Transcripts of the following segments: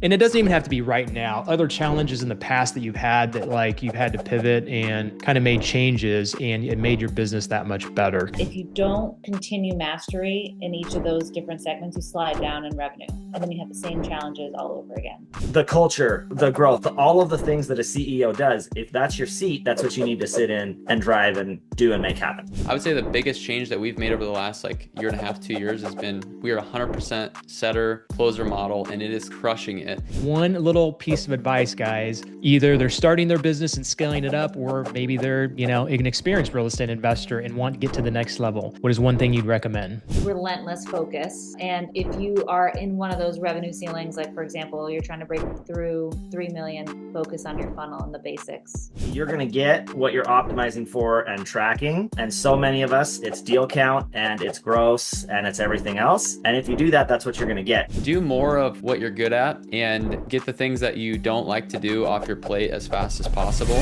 And it doesn't even have to be right now. Other challenges in the past that you've had that like you've had to pivot and kind of made changes and it made your business that much better. If you don't continue mastery in each of those different segments, you slide down in revenue. And then you have the same challenges all over again. The culture, the growth, all of the things that a CEO does, if that's your seat, that's what you need to sit in and drive and do and make happen. I would say the biggest change that we've made over the last year and a half, 2 years has been we are 100% setter closer model, and it is crushing it. One little piece of advice, guys, either they're starting their business and scaling it up, or maybe they're, an experienced real estate investor and want to get to the next level. What is one thing you'd recommend? Relentless focus. And if you are in one of those revenue ceilings, like for example, you're trying to break through 3 million, focus on your funnel and the basics. You're going to get what you're optimizing for and tracking. And so many of us, it's deal count and it's gross and it's everything else. And if you do that, that's what you're going to get. Do more of what you're good at and get the things that you don't like to do off your plate as fast as possible.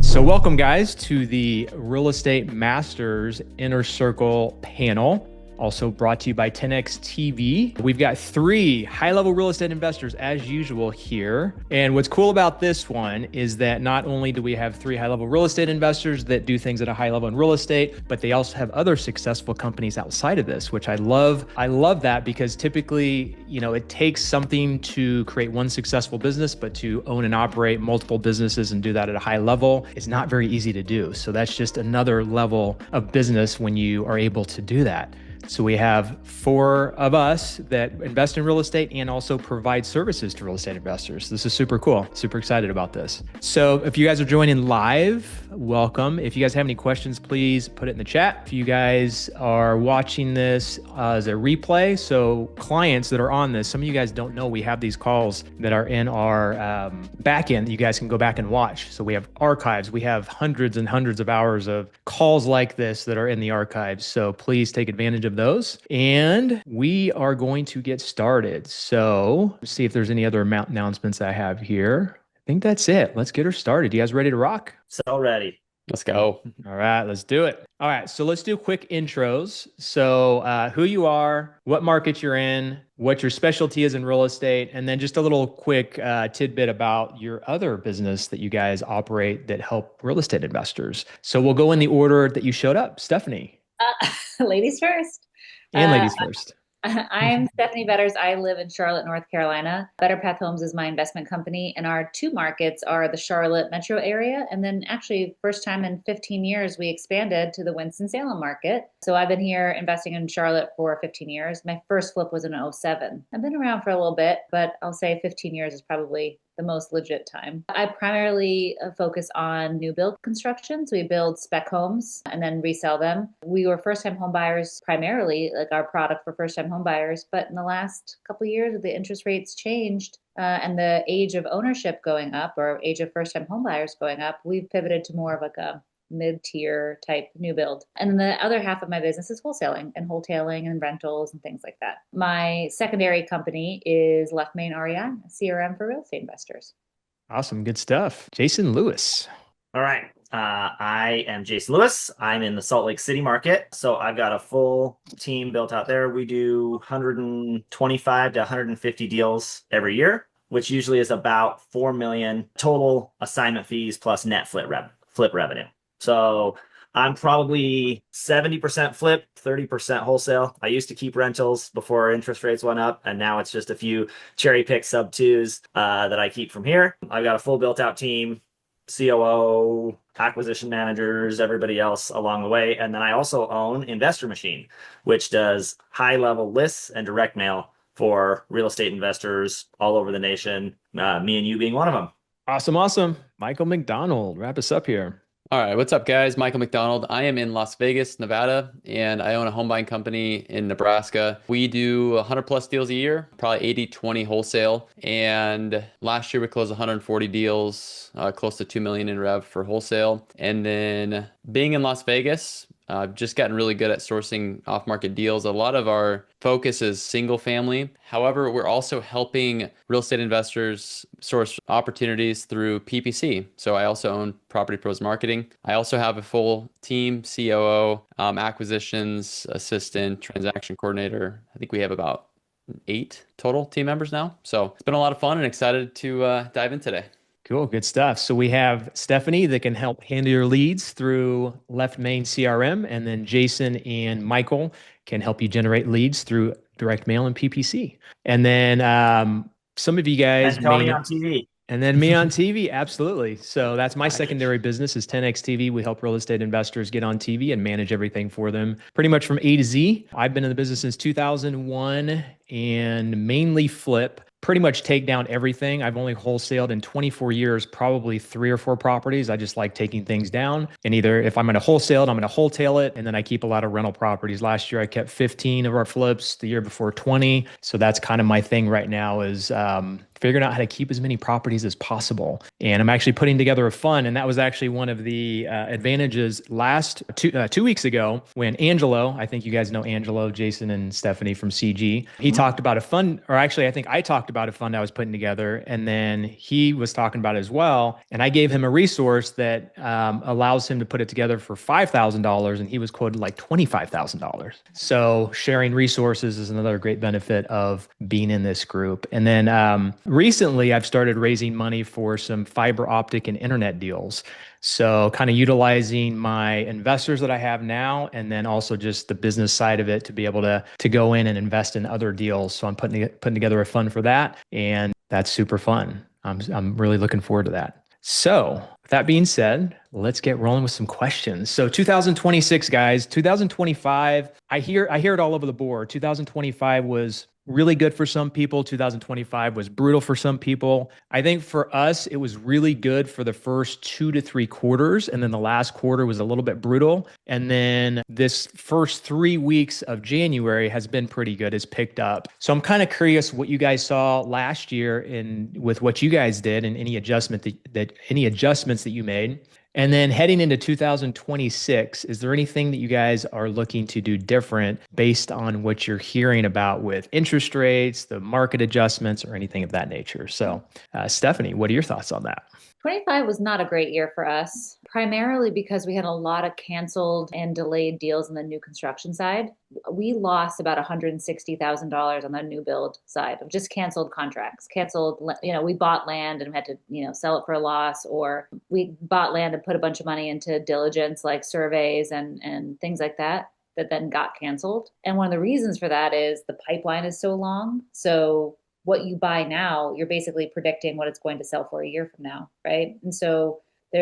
So welcome, guys, to the Real Estate Masters Inner Circle panel. Also brought to you by 10X TV. We've got 3 high-level real estate investors as usual here. And what's cool about this one is that not only do we have 3 high-level real estate investors that do things at a high level in real estate, but they also have other successful companies outside of this, which I love. I love that because typically, it takes something to create one successful business, but to own and operate multiple businesses and do that at a high level is not very easy to do. So that's just another level of business when you are able to do that. So we have 4 of us that invest in real estate and also provide services to real estate investors. This is super cool. Super excited about this. So if you guys are joining live, welcome. If you guys have any questions, please put it in the chat. If you guys are watching this as a replay, so clients that are on this, some of you guys don't know we have these calls that are in our back end that you guys can go back and watch. So we have archives. We have hundreds and hundreds of hours of calls like this that are in the archives. So please take advantage of those. And we are going to get started. So let's see if there's any other announcements I have here. I think that's it. Let's get her started. You guys ready to rock? So ready. Let's go. All right, let's do it. All right, so let's do quick intros. So who you are, what market you're in, what your specialty is in real estate, and then just a little quick tidbit about your other business that you guys operate that help real estate investors. So we'll go in the order that you showed up. Stephanie. Ladies first. And ladies first. I'm Stephanie Betters. I live in Charlotte, North Carolina. Better Path Homes is my investment company, and our 2 markets are the Charlotte metro area, and then actually first time in 15 years, we expanded to the Winston-Salem market. So I've been here investing in Charlotte for 15 years. My first flip was in '07. I've been around for a little bit, but I'll say 15 years is probably the most legit time. I primarily focus on new build construction. So we build spec homes and then resell them. We were first-time home buyers primarily, like our product for first-time home buyers. But in the last couple of years, the interest rates changed and the age of ownership going up, or age of first-time home buyers going up, we've pivoted to more of like a mid-tier type new build. And then the other half of my business is wholesaling and rentals and things like that. My secondary company is Left Main REI, a CRM for real estate investors. Awesome. Good stuff. Jason Lewis. All right. I am Jason Lewis. I'm in the Salt Lake City market. So I've got a full team built out there. We do 125 to 150 deals every year, which usually is about 4 million total assignment fees plus net flip revenue. So I'm probably 70% flip, 30% wholesale. I used to keep rentals before interest rates went up, and now it's just a few cherry pick sub 2s that I keep from here. I've got a full built out team, COO, acquisition managers, everybody else along the way. And then I also own Investor Machine, which does high level lists and direct mail for real estate investors all over the nation, me and you being one of them. Awesome. Michael McDonald, wrap us up here. All right, what's up, guys? Michael McDonald. I am in Las Vegas, Nevada, and I own a home buying company in Nebraska. We do 100 plus deals a year, probably 80-20 wholesale. And last year we closed 140 deals, close to 2 million in rev for wholesale. And then being in Las Vegas, I've just gotten really good at sourcing off-market deals. A lot of our focus is single family. However, we're also helping real estate investors source opportunities through PPC. So I also own Property Pros Marketing. I also have a full team, COO, acquisitions assistant, transaction coordinator. I think we have about 8 total team members now. So it's been a lot of fun and excited to dive in today. Cool, good stuff. So we have Stephanie that can help handle your leads through Left Main CRM, and then Jason and Michael can help you generate leads through direct mail and PPC. And then some of you guys And Tony may on TV. And then me on TV, absolutely. So that's my Nice. secondary business is 10X TV. We help real estate investors get on TV and manage everything for them pretty much from A to Z. I've been in the business since 2001 and mainly flip, pretty much take down everything. I've only wholesaled in 24 years, probably 3 or 4 properties. I just like taking things down. And either if I'm going to wholesale it, I'm going to wholesale it. And then I keep a lot of rental properties. Last year, I kept 15 of our flips, the year before 20. So that's kind of my thing right now is figuring out how to keep as many properties as possible. And I'm actually putting together a fund. And that was actually one of the advantages last 2 weeks ago when Angelo, I think you guys know Angelo, Jason and Stephanie from CG, he talked about a fund, or actually I think I talked about a fund I was putting together. And then he was talking about it as well. And I gave him a resource that allows him to put it together for $5,000. And he was quoted like $25,000. So sharing resources is another great benefit of being in this group. And then recently, I've started raising money for some fiber optic and internet deals. So kind of utilizing my investors that I have now, and then also just the business side of it to be able to go in and invest in other deals. So I'm putting together a fund for that, and that's super fun. I'm really looking forward to that. So with that being said, let's get rolling with some questions. So 2026, guys, 2025, I hear it all over the board. 2025 was really good for some people. 2025 was brutal for some people. I think for us, it was really good for the first 2 to 3 quarters. And then the last quarter was a little bit brutal. And then this first 3 weeks of January has been pretty good. It's picked up. So I'm kind of curious what you guys saw last year with what you guys did and any adjustments that you made. And then heading into 2026, is there anything that you guys are looking to do different based on what you're hearing about with interest rates, the market adjustments, or anything of that nature? So, Stephanie, what are your thoughts on that? 25 was not a great year for us, primarily because we had a lot of canceled and delayed deals on the new construction side. We lost about $160,000 on the new build side of just canceled contracts. We bought land and had to, sell it for a loss, or we bought land and put a bunch of money into diligence like surveys and things like that then got canceled. And one of the reasons for that is the pipeline is so long. So what you buy now, you're basically predicting what it's going to sell for a year from now, right? And so we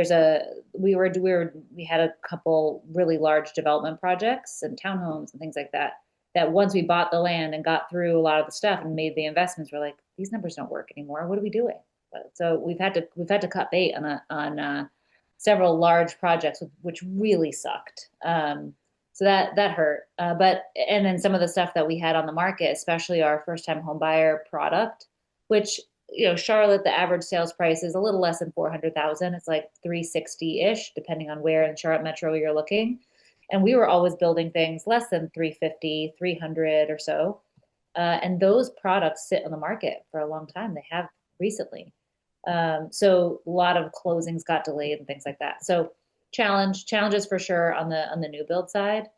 had a couple really large development projects and townhomes and things like that. That once we bought the land and got through a lot of the stuff and made the investments, we're like, these numbers don't work anymore. What are we doing? So we've had to cut bait on several large projects, which really sucked. So that hurt. And then some of the stuff that we had on the market, especially our first time home buyer product, which, Charlotte, the average sales price is a little less than 400,000. It's like 360-ish, depending on where in Charlotte Metro you're looking. And we were always building things less than 350, 300 or so. And those products sit on the market for a long time. They have recently. So a lot of closings got delayed and things like that. So challenges for sure on the new build side.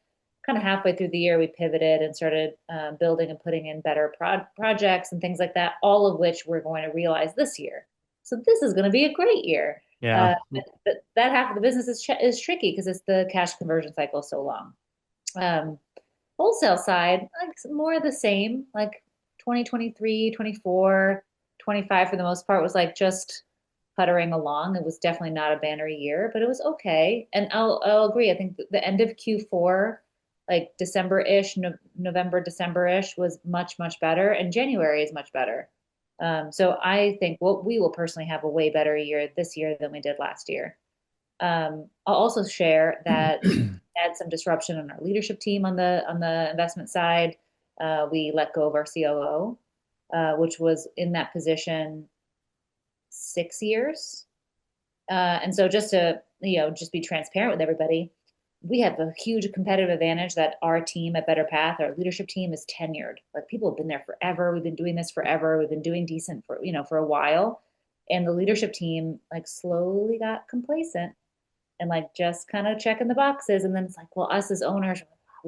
Kind of halfway through the year, we pivoted and started building and putting in better projects and things like that, all of which we're going to realize this year. So this is going to be a great year. Yeah. That half of the business is tricky because it's the cash conversion cycle so long. Wholesale side, like more of the same, like 2023, 24, 25 for the most part was like just puttering along. It was definitely not a banner year, but it was okay. And I'll agree. I think the end of Q4, like December-ish, November, December-ish was much, much better. And January is much better. So I think we will personally have a way better year this year than we did last year. I'll also share that we had some disruption on our leadership team on the investment side. We let go of our COO, which was in that position 6 years. And so just to, just be transparent with everybody, we have a huge competitive advantage that our team at Better Path, our leadership team, is tenured. Like, people have been there forever. We've been doing this forever. We've been doing decent for a while. And the leadership team like slowly got complacent and like just kind of checking the boxes. And then it's like, well, us as owners,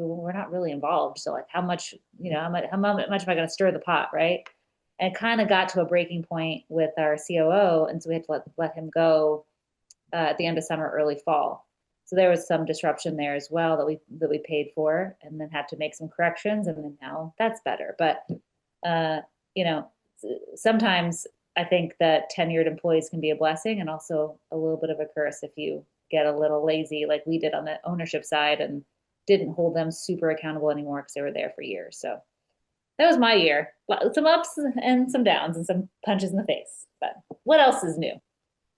we're not really involved. So like how much, how much am I going to stir the pot, right? And it kind of got to a breaking point with our COO. And so we had to let him go at the end of summer, early fall. So there was some disruption there as well that we paid for, and then had to make some corrections, and then now that's better. But you know, sometimes I think that tenured employees can be a blessing and also a little bit of a curse if you get a little lazy, like we did on the ownership side, and didn't hold them super accountable anymore because they were there for years. So that was my year. Some ups and some downs and some punches in the face. But what else is new?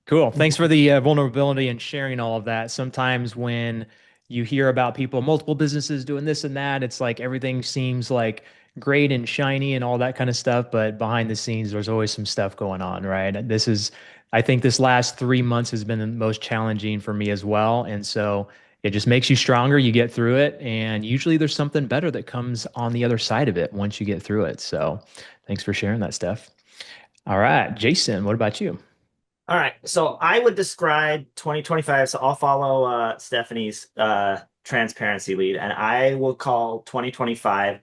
Cool. Thanks for the vulnerability and sharing all of that. Sometimes when you hear about people, multiple businesses doing this and that, it's like everything seems like great and shiny and all that kind of stuff. But behind the scenes, there's always some stuff going on, right? I think this last 3 months has been the most challenging for me as well. And so it just makes you stronger. You get through it. And usually there's something better that comes on the other side of it once you get through it. So thanks for sharing that, Steph. All right, Jason, what about you? All right. So I would describe 2025. So I'll follow Stephanie's transparency lead, and I will call 2025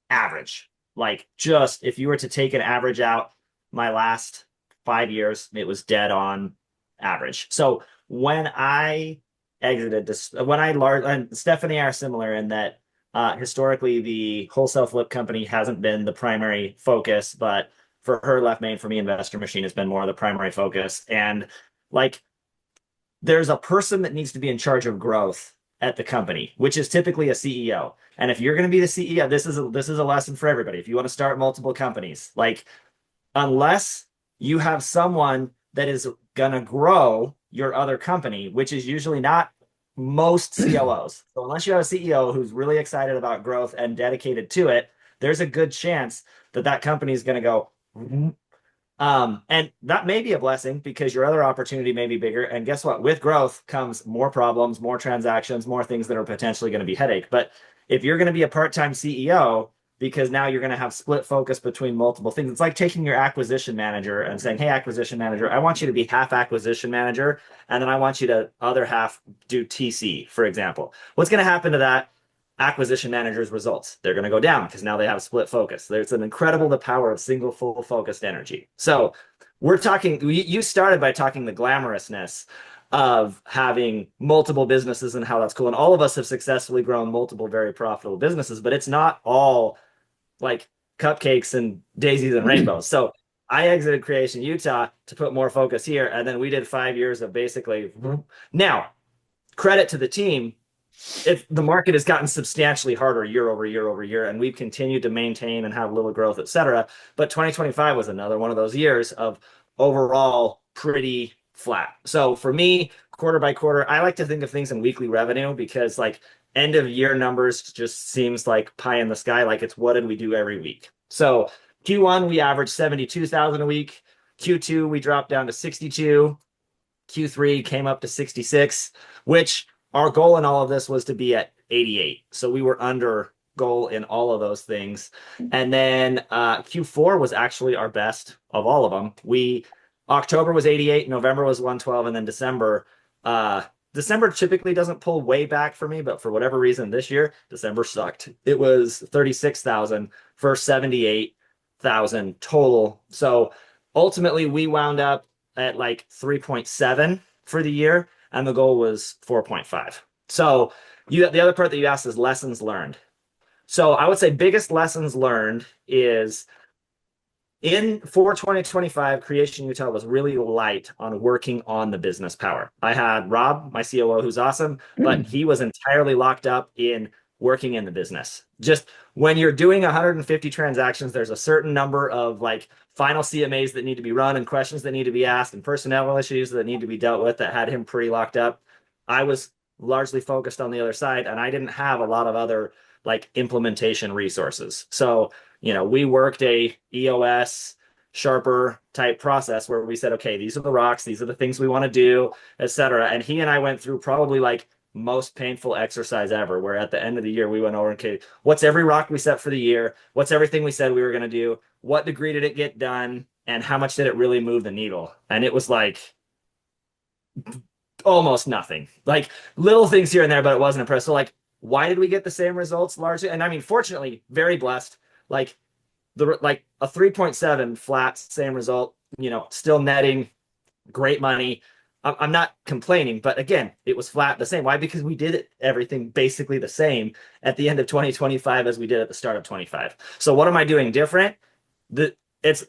average. Like, just if you were to take an average out, my last 5 years, it was dead on average. So when I exited this, and Stephanie are similar in that historically the wholesale flip company hasn't been the primary focus, but for her, Left Main, for me, Investor Machine has been more of the primary focus. And like, there's a person that needs to be in charge of growth at the company, which is typically a CEO. And if you're going to be the CEO, this is a lesson for everybody. If you want to start multiple companies, like, unless you have someone that is going to grow your other company, which is usually not most COOs. So unless you have a CEO who's really excited about growth and dedicated to it, there's a good chance that that company is going to go. And that may be a blessing because your other opportunity may be bigger. And guess what? With growth comes more problems, more transactions, more things that are potentially going to be headache. But if you're going to be a part-time CEO, because now you're going to have split focus between multiple things, it's like taking your acquisition manager and saying, hey, acquisition manager, I want you to be half acquisition manager, and then I want you to other half do TC, for example. What's going to happen to that acquisition manager's results? They're going to go down because now they have split focus. There's an incredible the power of single full focused energy. So we're talking, you started by talking the glamorousness of having multiple businesses and how that's cool. And all of us have successfully grown multiple very profitable businesses, but it's not all like cupcakes and daisies and rainbows. So I exited Creation Utah to put more focus here. And then we did 5 years of basically, now credit to the team, if the market has gotten substantially harder year over year over year, and we've continued to maintain and have little growth, et cetera. But 2025 was another one of those years of overall pretty flat. So for me, quarter by quarter, I like to think of things in weekly revenue because like end of year numbers just seems like pie in the sky. Like, it's what did we do every week? So Q1, we averaged 72,000 a week. Q2, we dropped down to 62. Q3 came up to 66, which our goal in all of this was to be at 88. So we were under goal in all of those things. And then Q4 was actually our best of all of them. October was 88, November was 112, and then December typically doesn't pull way back for me, but for whatever reason this year, December sucked. It was 36,000 for 78,000 total. So ultimately we wound up at like 3.7 for the year, and the goal was 4.5. So the other part that you asked is lessons learned. So I would say biggest lessons learned is for 2025, Creation Utah was really light on working on the business power. I had Rob, my COO, who's awesome, but he was entirely locked up in working in the business. Just when you're doing 150 transactions, there's a certain number of like final CMAs that need to be run and questions that need to be asked and personnel issues that need to be dealt with that had him pretty locked up. I was largely focused on the other side, and I didn't have a lot of other like implementation resources. So, we worked a EOS Sharper type process where we said, okay, these are the rocks, these are the things we want to do, etc. And he and I went through probably like most painful exercise ever, where at the end of the year we went over, okay, what's every rock we set for the year? What's everything we said we were going to do? What degree did it get done? And how much did it really move the needle? And it was like almost nothing, like little things here and there, but it wasn't impressive. So like Why did we get the same results largely? And I mean, fortunately, very blessed. Like a 3.7 flat, same result, still netting great money. I'm not complaining, but again, it was flat the same. Why? Because we did everything basically the same at the end of 2025 as we did at the start of 25. So what am I doing different? It's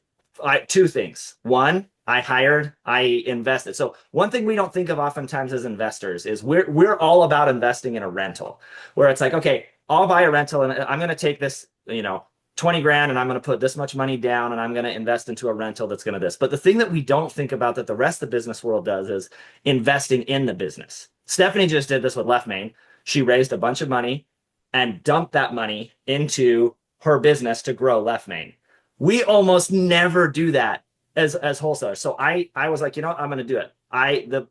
two things. One, I invested. So one thing we don't think of oftentimes as investors is we're all about investing in a rental, where it's like, okay, I'll buy a rental and I'm going to take this, 20 grand and I'm going to put this much money down and I'm going to invest into a rental that's going to this. But the thing that we don't think about that the rest of the business world does is investing in the business. Stephanie just did this with Left Main. She raised a bunch of money and dumped that money into her business to grow Left Main. We almost never do that as wholesalers. So I was like, I'm going to do it. I don't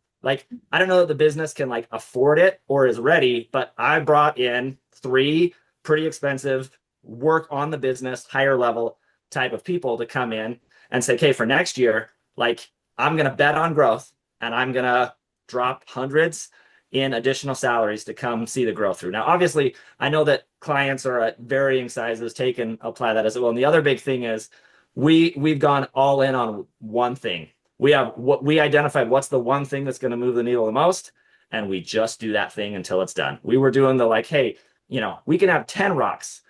know that the business can like afford it or is ready, but I brought in 3 pretty expensive work on the business, higher level type of people to come in and say, okay, for next year, like I'm going to bet on growth and I'm going to drop hundreds in additional salaries to come see the growth through. Now, obviously, I know that clients are at varying sizes, take and apply that as well. And the other big thing is we've gone all in on one thing. We identified what's the one thing that's going to move the needle the most, and we just do that thing until it's done. We were doing the like, hey, we can have 10 rocks.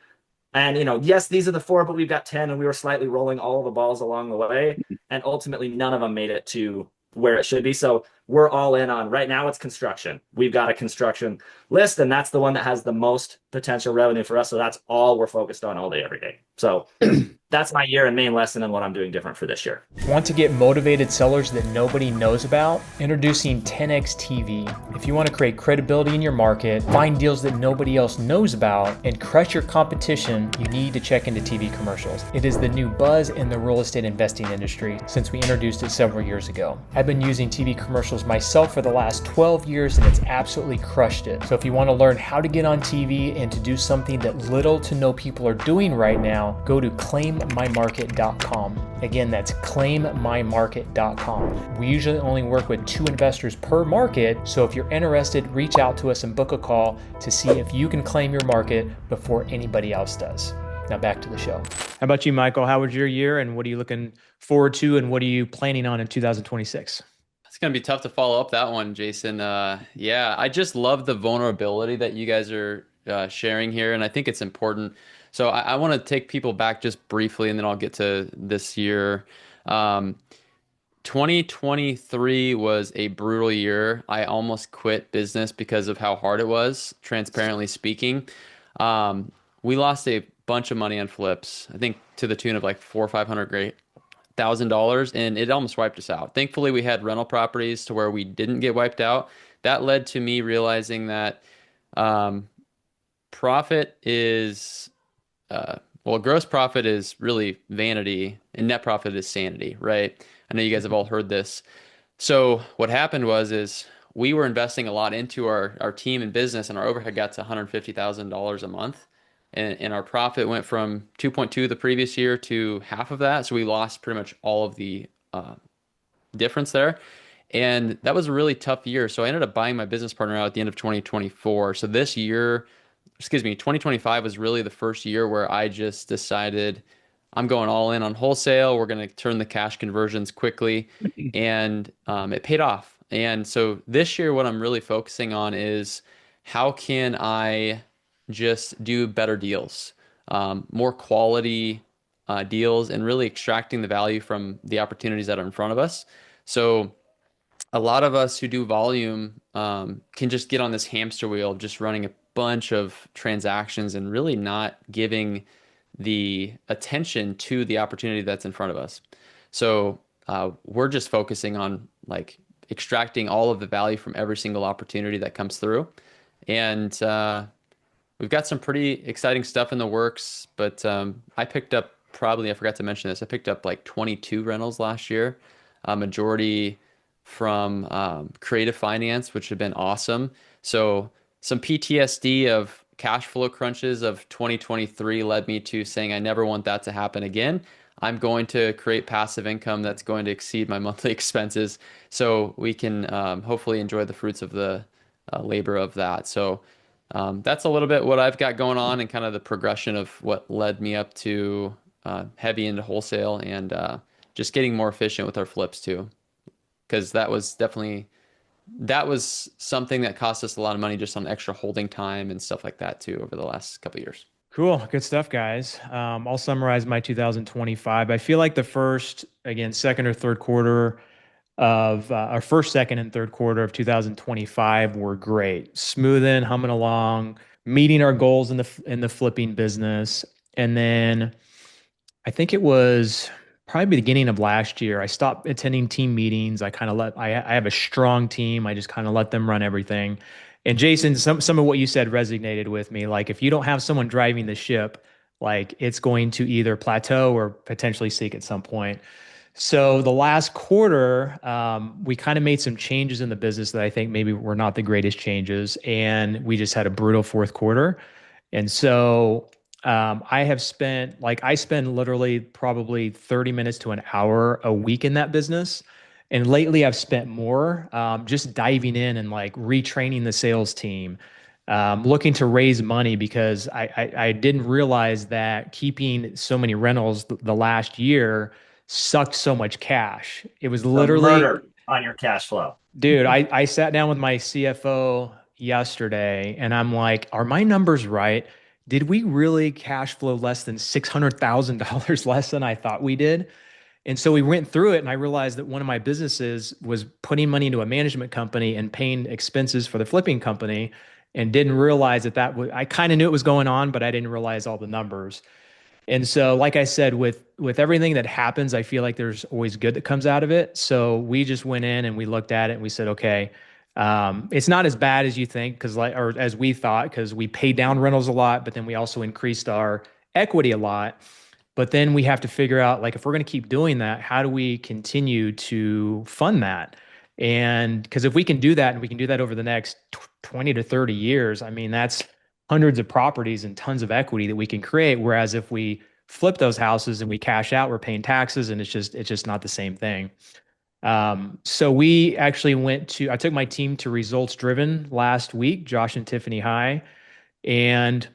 And, yes, these are the 4, but we've got 10, and we were slightly rolling all the balls along the way. And ultimately, none of them made it to where it should be. So we're all in on right now. It's construction. We've got a construction list, and that's the one that has the most potential revenue for us. So that's all we're focused on all day, every day. So that's my year and main lesson and what I'm doing different for this year. Want to get motivated sellers that nobody knows about? Introducing 10x TV. If you want to create credibility in your market, find deals that nobody else knows about, and crush your competition, you need to check into TV commercials. It is the new buzz in the real estate investing industry since we introduced it several years ago. I've been using TV commercials myself for the last 12 years and it's absolutely crushed it. So if you want to learn how to get on TV and to do something that little to no people are doing right now, go to claimmymarket.com. Again, that's claimmymarket.com. We usually only work with 2 investors per market, so if you're interested, reach out to us and book a call to see if you can claim your market before anybody else does. Now back to the show. How about you, Michael? How was your year and what are you looking forward to and what are you planning on in 2026? It's going to be tough to follow up that one, Jason. Yeah, I just love the vulnerability that you guys are sharing here, and I think it's important. So I want to take people back just briefly, and then I'll get to this year. 2023 was a brutal year. I almost quit business because of how hard it was, transparently speaking. We lost a bunch of money on flips, I think to the tune of like $400,000 or $500,000, and it almost wiped us out. Thankfully, we had rental properties to where we didn't get wiped out. That led to me realizing that profit is, gross profit is really vanity and net profit is sanity, right? I know you guys have all heard this. So what happened is we were investing a lot into our team and business, and our overhead got to $150,000 a month. And our profit went from 2.2 the previous year to half of that. So we lost pretty much all of the difference there. And that was a really tough year. So I ended up buying my business partner out at the end of 2024. So this year, 2025 was really the first year where I just decided I'm going all in on wholesale. We're going to turn the cash conversions quickly. And it paid off. And so this year, what I'm really focusing on is how can I just do better deals, more quality deals, and really extracting the value from the opportunities that are in front of us. So a lot of us who do volume can just get on this hamster wheel of just running a bunch of transactions and really not giving the attention to the opportunity that's in front of us. So we're just focusing on like extracting all of the value from every single opportunity that comes through. And we've got some pretty exciting stuff in the works, but I forgot to mention this, I picked up like 22 rentals last year, majority from creative finance, which have been awesome. So some PTSD of cash flow crunches of 2023 led me to saying, I never want that to happen again. I'm going to create passive income that's going to exceed my monthly expenses so we can hopefully enjoy the fruits of the labor of that. So That's a little bit what I've got going on and kind of the progression of what led me up to heavy into wholesale and just getting more efficient with our flips too. Because that was something that cost us a lot of money just on extra holding time and stuff like that too over the last couple of years. Cool. Good stuff, guys. I'll summarize my 2025. I feel like the first, again, second or third quarter of our first, second, and third quarter of 2025 were great. Smoothing, humming along, meeting our goals in the flipping business. And then I think it was probably beginning of last year, I stopped attending team meetings. I have a strong team. I just kind of let them run everything. And Jason, some of what you said resonated with me. Like if you don't have someone driving the ship, like it's going to either plateau or potentially sink at some point. So the last quarter, we kind of made some changes in the business that I think maybe were not the greatest changes, and we just had a brutal fourth quarter. And so I spend literally probably 30 minutes to an hour a week in that business. And lately I've spent more just diving in and like retraining the sales team, looking to raise money because I didn't realize that keeping so many rentals the last year sucked so much cash. It was The literally, murder on your cash flow. dude, I sat down with my CFO yesterday and I'm like, are my numbers right? Did we really cash flow less than $600,000 less than I thought we did? And so we went through it and I realized that one of my businesses was putting money into a management company and paying expenses for the flipping company and didn't realize I kind of knew it was going on, but I didn't realize all the numbers. And so, like I said, with everything that happens, I feel like there's always good that comes out of it. So we just went in and we looked at it and we said, okay, it's not as bad as you think, or as we thought, because we paid down rentals a lot, but then we also increased our equity a lot. But then we have to figure out, like, if we're going to keep doing that, how do we continue to fund that? And because if we can do that and we can do that over the next 20 to 30 years, I mean, that's hundreds of properties and tons of equity that we can create. Whereas if we flip those houses and we cash out, we're paying taxes and it's just not the same thing. So we actually I took my team to Results Driven last week, Josh and Tiffany High, and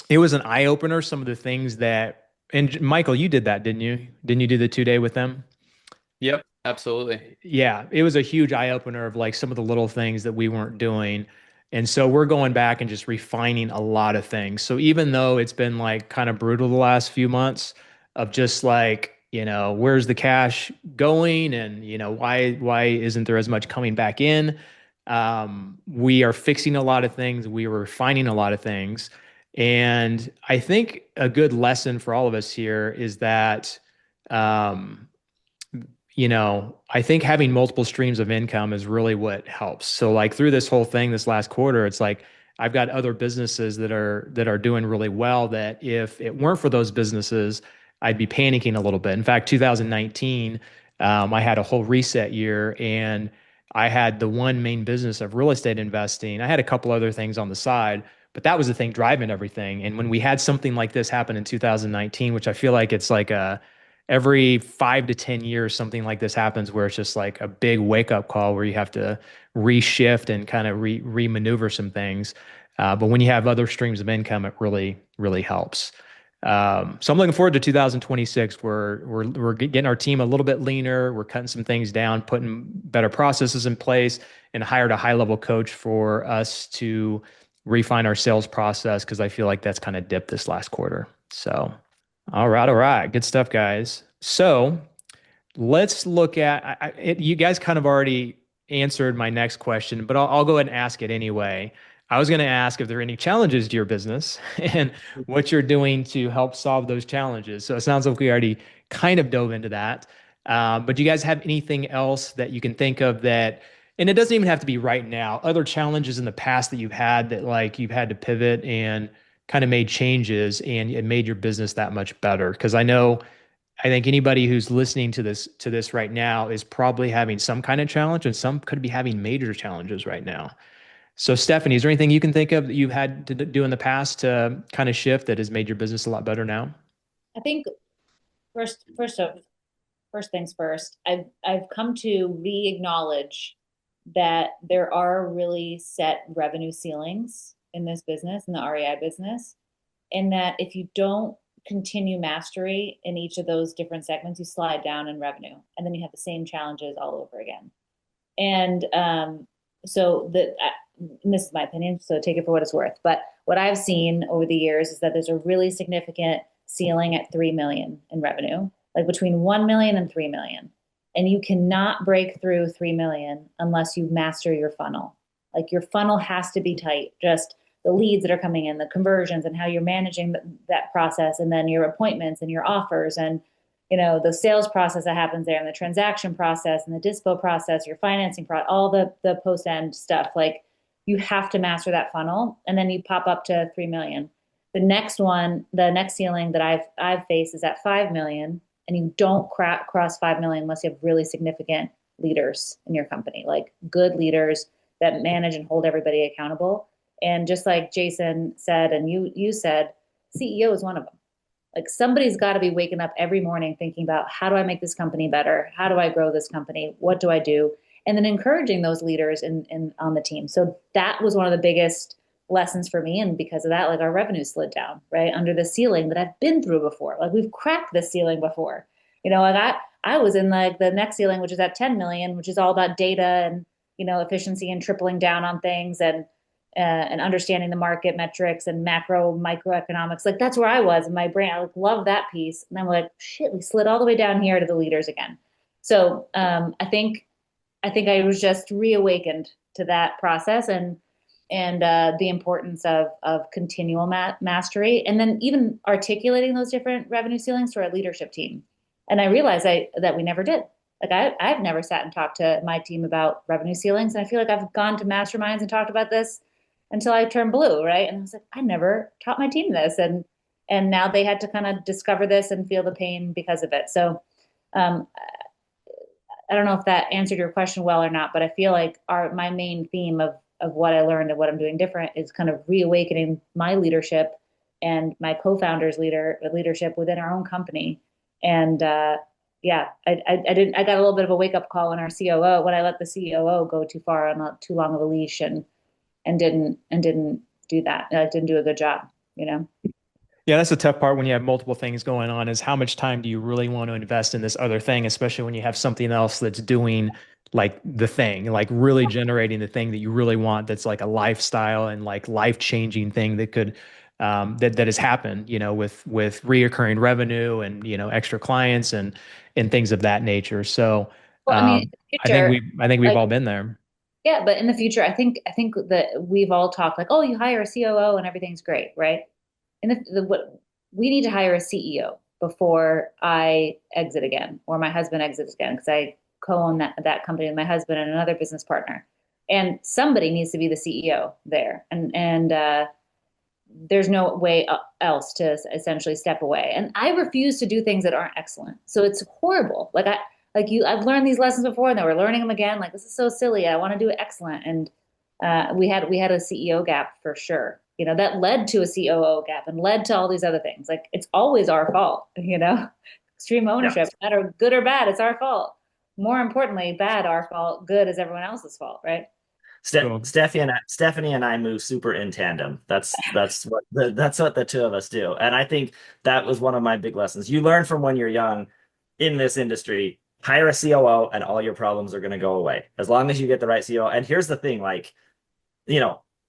it was an eye opener. Some of the things and Michael, you did that, didn't you? Didn't you do the 2 day with them? Yep, absolutely. Yeah, it was a huge eye opener of like some of the little things that we weren't doing. And so we're going back and just refining a lot of things. So even though it's been like kind of brutal the last few months of just like, where's the cash going and, why isn't there as much coming back in? We are fixing a lot of things. We are refining a lot of things. And I think a good lesson for all of us here is that, um, I think having multiple streams of income is really what helps. So like through this whole thing, this last quarter, it's like I've got other businesses that are doing really well that if it weren't for those businesses, I'd be panicking a little bit. In fact, 2019, I had a whole reset year and I had the one main business of real estate investing. I had a couple other things on the side, but that was the thing driving everything. And when we had something like this happen in 2019, which I feel like it's like every 5 to 10 years, something like this happens where it's just like a big wake up call where you have to reshift and kind of remaneuver some things. But when you have other streams of income, it really, really helps. So I'm looking forward to 2026. We're getting our team a little bit leaner. We're cutting some things down, putting better processes in place, and hired a high level coach for us to refine our sales process because I feel like that's kind of dipped this last quarter. So, all right, good stuff, guys. So let's look at it. You guys kind of already answered my next question, but I'll go ahead and ask it anyway. I was going to ask if there are any challenges to your business and what you're doing to help solve those challenges. So it sounds like we already kind of dove into that. But do you guys have anything else that you can think of and it doesn't even have to be right now, other challenges in the past that you've had that like you've had to pivot and kind of made changes and it made your business that much better? Because I think anybody who's listening to this right now is probably having some kind of challenge and some could be having major challenges right now. So Stephanie, is there anything you can think of that you've had to do in the past to kind of shift that has made your business a lot better now? I think first things first, I've come to re-acknowledge that there are really set revenue ceilings in this business, in the REI business, in that if you don't continue mastery in each of those different segments, you slide down in revenue, and then you have the same challenges all over again. And so and this is my opinion, so take it for what it's worth. But what I've seen over the years is that there's a really significant ceiling at 3 million in revenue, like between 1 million and 3 million. And you cannot break through 3 million unless you master your funnel. Like your funnel has to be tight, just the leads that are coming in, the conversions, and how you're managing that process, and then your appointments and your offers, and the sales process that happens there, and the transaction process, and the dispo process, your financing process, all the post-end stuff. Like you have to master that funnel, and then you pop up to 3 million. The next ceiling that I've faced is at 5 million, and you don't cross 5 million unless you have really significant leaders in your company, like good leaders that manage and hold everybody accountable. And just like Jason said, and you said, CEO is one of them. Like somebody's got to be waking up every morning thinking about, how do I make this company better? How do I grow this company? What do I do? And then encouraging those leaders on the team. So that was one of the biggest lessons for me. And because of that, like our revenue slid down right under the ceiling that I've been through before. Like we've cracked this ceiling before. Like I was in like the next ceiling, which is at 10 million, which is all about data and efficiency and tripling down on things and understanding the market metrics and microeconomics. Like that's where I was in my brain. I love that piece. And I'm like, shit, we slid all the way down here to the leaders again. So I think I was just reawakened to that process and the importance of continual mastery, and then even articulating those different revenue ceilings to our leadership team. And I realized that we never did. Like I've never sat and talked to my team about revenue ceilings. And I feel like I've gone to masterminds and talked about this until I turned blue, right? And I was like, I never taught my team this. And now they had to kind of discover this and feel the pain because of it. So I don't know if that answered your question well or not, but I feel like my main theme of what I learned and what I'm doing different is kind of reawakening my leadership and my co-founders leadership within our own company. And I got a little bit of a wake up call when I let the COO go too far on too long of a leash and didn't do that. I didn't do a good job, Yeah, that's the tough part when you have multiple things going on, is how much time do you really want to invest in this other thing, especially when you have something else that's doing like the thing, like really generating the thing that you really want, that's like a lifestyle and like life-changing thing that could that has happened, with reoccurring revenue and extra clients and things of that nature. So well, I mean, future, I think we've all been there. Yeah, but in the future, I think that we've all talked like, oh, you hire a COO and everything's great, right? And what we need to hire a CEO before I exit again, or my husband exits again, because I co-own that company with my husband and another business partner. And somebody needs to be the CEO there, and there's no way else to essentially step away. And I refuse to do things that aren't excellent. So it's horrible. I've learned these lessons before, and then we're learning them again. Like, this is so silly. I want to do it excellent. And we had a CEO gap for sure. That led to a COO gap and led to all these other things. Like, it's always our fault. Extreme ownership, yeah. Matter good or bad, it's our fault. More importantly, bad, our fault. Good is everyone else's fault, right? Stephanie and I move super in tandem. That's what the two of us do. And I think that was one of my big lessons. You learn from when you're young in this industry. Hire a COO and all your problems are going to go away as long as you get the right COO. And here's the thing,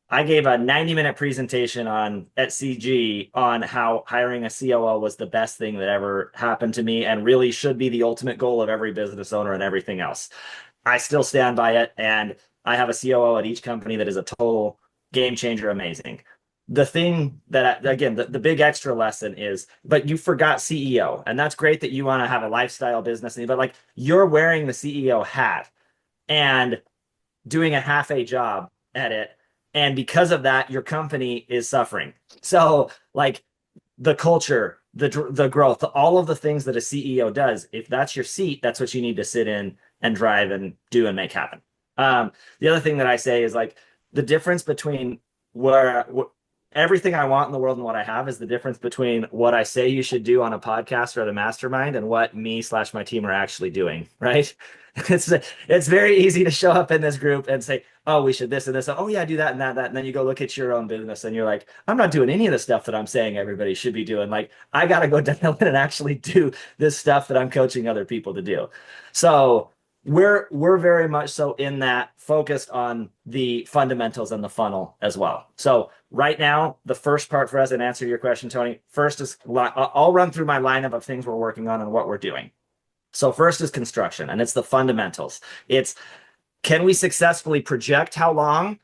I gave a 90-minute presentation at CG on how hiring a COO was the best thing that ever happened to me and really should be the ultimate goal of every business owner and everything else. I still stand by it, and I have a COO at each company that is a total game changer, amazing. The thing that, again, the big extra lesson is, but you forgot CEO. And that's great that you want to have a lifestyle business, but like, you're wearing the CEO hat and doing a half a job at it. And because of that, your company is suffering. So like the culture, the growth, all of the things that a CEO does, if that's your seat, that's what you need to sit in and drive and do and make happen. The other thing that I say is like the difference between everything I want in the world and what I have is the difference between what I say you should do on a podcast or at a mastermind and what me/my team are actually doing, right? It's very easy to show up in this group and say, oh, we should this and this. Oh yeah, do that and that, and then you go look at your own business and you're like, I'm not doing any of the stuff that I'm saying everybody should be doing. Like, I got to go down and actually do this stuff that I'm coaching other people to do. So we're very much so in that focused on the fundamentals and the funnel as well. So right now, the first part for us, and answer your question, Tony, first is I'll run through my lineup of things we're working on and what we're doing. So first is construction, and it's the fundamentals. It's, can we successfully project how long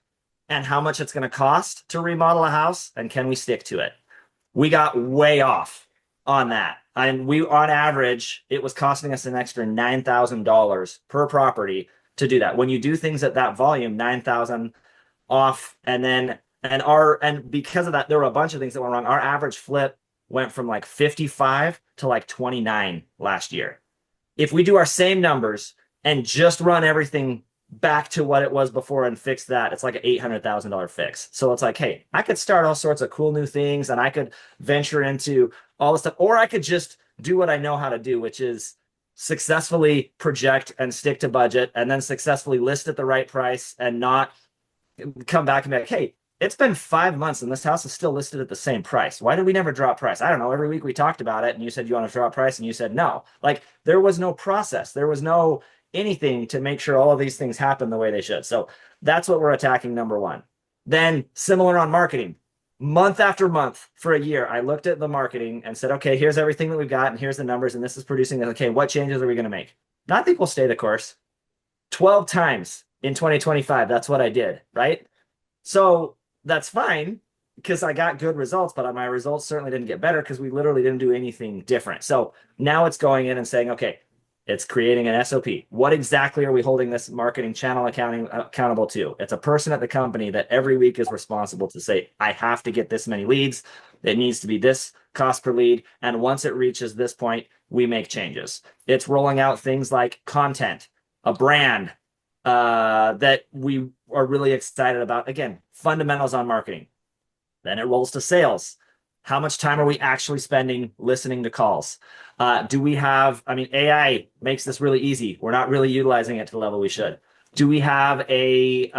and how much it's going to cost to remodel a house, and can we stick to it? We got way off on that. And we, on average, it was costing us an extra $9,000 per property to do that. When you do things at that volume, 9,000 off, and because of that, there were a bunch of things that went wrong. Our average flip went from like 55 to like 29 last year. If we do our same numbers and just run everything back to what it was before and fix that, it's like an $800,000 fix. So it's like, hey, I could start all sorts of cool new things and I could venture into all this stuff, or I could just do what I know how to do, which is successfully project and stick to budget, and then successfully list at the right price and not come back and be like, hey, it's been 5 months and this house is still listed at the same price. Why did we never drop price? I don't know. Every week we talked about it and you said you want to drop price and you said no. Like, there was no process. There was no anything to make sure all of these things happen the way they should. So that's what we're attacking, number one. Then similar on marketing. Month after month for a year, I looked at the marketing and said, okay, here's everything that we've got and here's the numbers and this is producing. Okay, what changes are we going to make? And I think we'll stay the course. 12 times in 2025, that's what I did, right? So that's fine because I got good results, but my results certainly didn't get better because we literally didn't do anything different. So now it's going in and saying, okay, it's creating an SOP. What exactly are we holding this marketing channel accountable to? It's a person at the company that every week is responsible to say, I have to get this many leads. It needs to be this cost per lead. And once it reaches this point, we make changes. It's rolling out things like content, a brand that we are really excited about. Again, fundamentals on marketing. Then it rolls to sales. How much time are we actually spending listening to calls? Do we have, I mean, AI makes this really easy. We're not really utilizing it to the level we should. Do we have you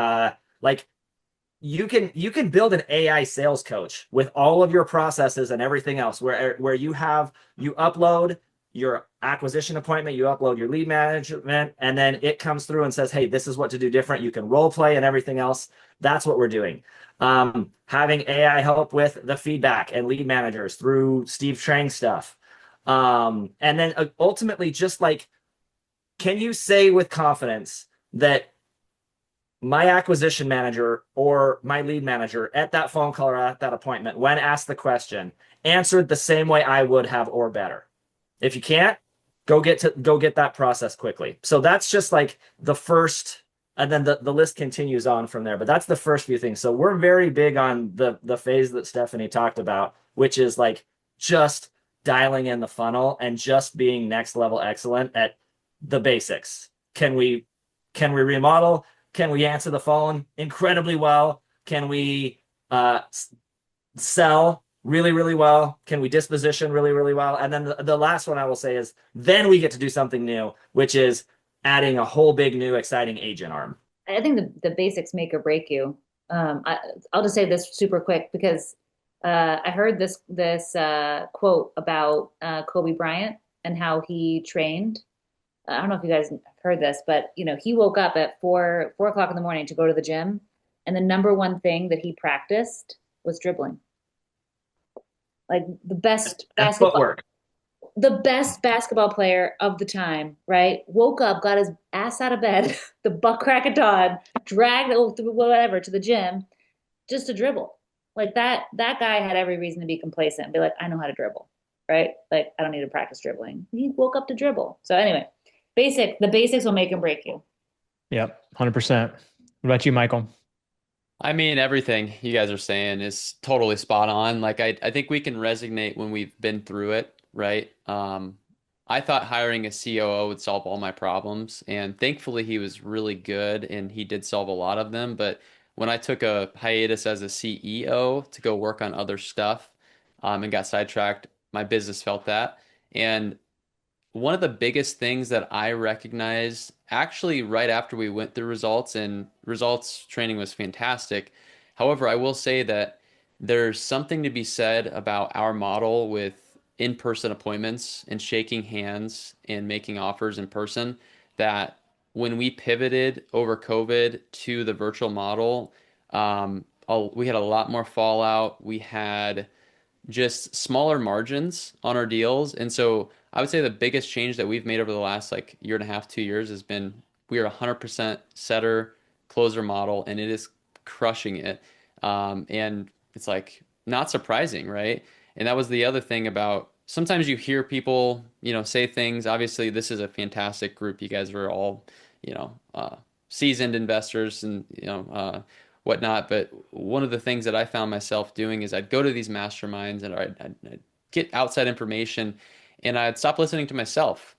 can build an AI sales coach with all of your processes and everything else where you upload your acquisition appointment, you upload your lead management, and then it comes through and says, hey, this is what to do different. You can role play and everything else. That's what we're doing. Having AI help with the feedback and lead managers through Steve Trang stuff. And then ultimately just like, can you say with confidence that my acquisition manager or my lead manager at that phone call or at that appointment, when asked the question, answered the same way I would have or better? If you can't, go get that process quickly. So that's just like the first, and then the list continues on from there. But that's the first few things. So we're very big on the phase that Stephanie talked about, which is like just dialing in the funnel and just being next level excellent at the basics. Can we remodel? Can we answer the phone incredibly well? Can we sell really, really well? Can we disposition really, really well? And then the last one I will say is then we get to do something new, which is adding a whole big new exciting agent arm. I think the basics make or break you. I'll just say this super quick because I heard this quote about Kobe Bryant and how he trained. I don't know if you guys heard this, but he woke up at 4 o'clock in the morning to go to the gym, and the number one thing that he practiced was dribbling. Like the best basketball player of the time, right? Woke up, got his ass out of bed, the butt crack of dawn, dragged whatever to the gym just to dribble. Like that guy had every reason to be complacent and be like, I know how to dribble, right? Like I don't need to practice dribbling. He woke up to dribble. So anyway, the basics will make and break you. Yep, 100%. What about you, Michael? I mean, everything you guys are saying is totally spot on. Like, I think we can resonate when we've been through it, right? I thought hiring a COO would solve all my problems, and thankfully he was really good and he did solve a lot of them. But when I took a hiatus as a CEO to go work on other stuff, and got sidetracked, my business felt that. And one of the biggest things that I recognized actually right after we went through results, and results training was fantastic. However, I will say that there's something to be said about our model with in-person appointments and shaking hands and making offers in person that when we pivoted over COVID to the virtual model, we had a lot more fallout. We had just smaller margins on our deals. And so I would say the biggest change that we've made over the last like year and a half, 2 years has been we are 100% setter closer model, and it is crushing it. And it's like not surprising, right? And that was the other thing about sometimes you hear people, say things. Obviously, this is a fantastic group. You guys are all, seasoned investors and, whatnot. But one of the things that I found myself doing is I'd go to these masterminds and I'd get outside information and I'd stop listening to myself.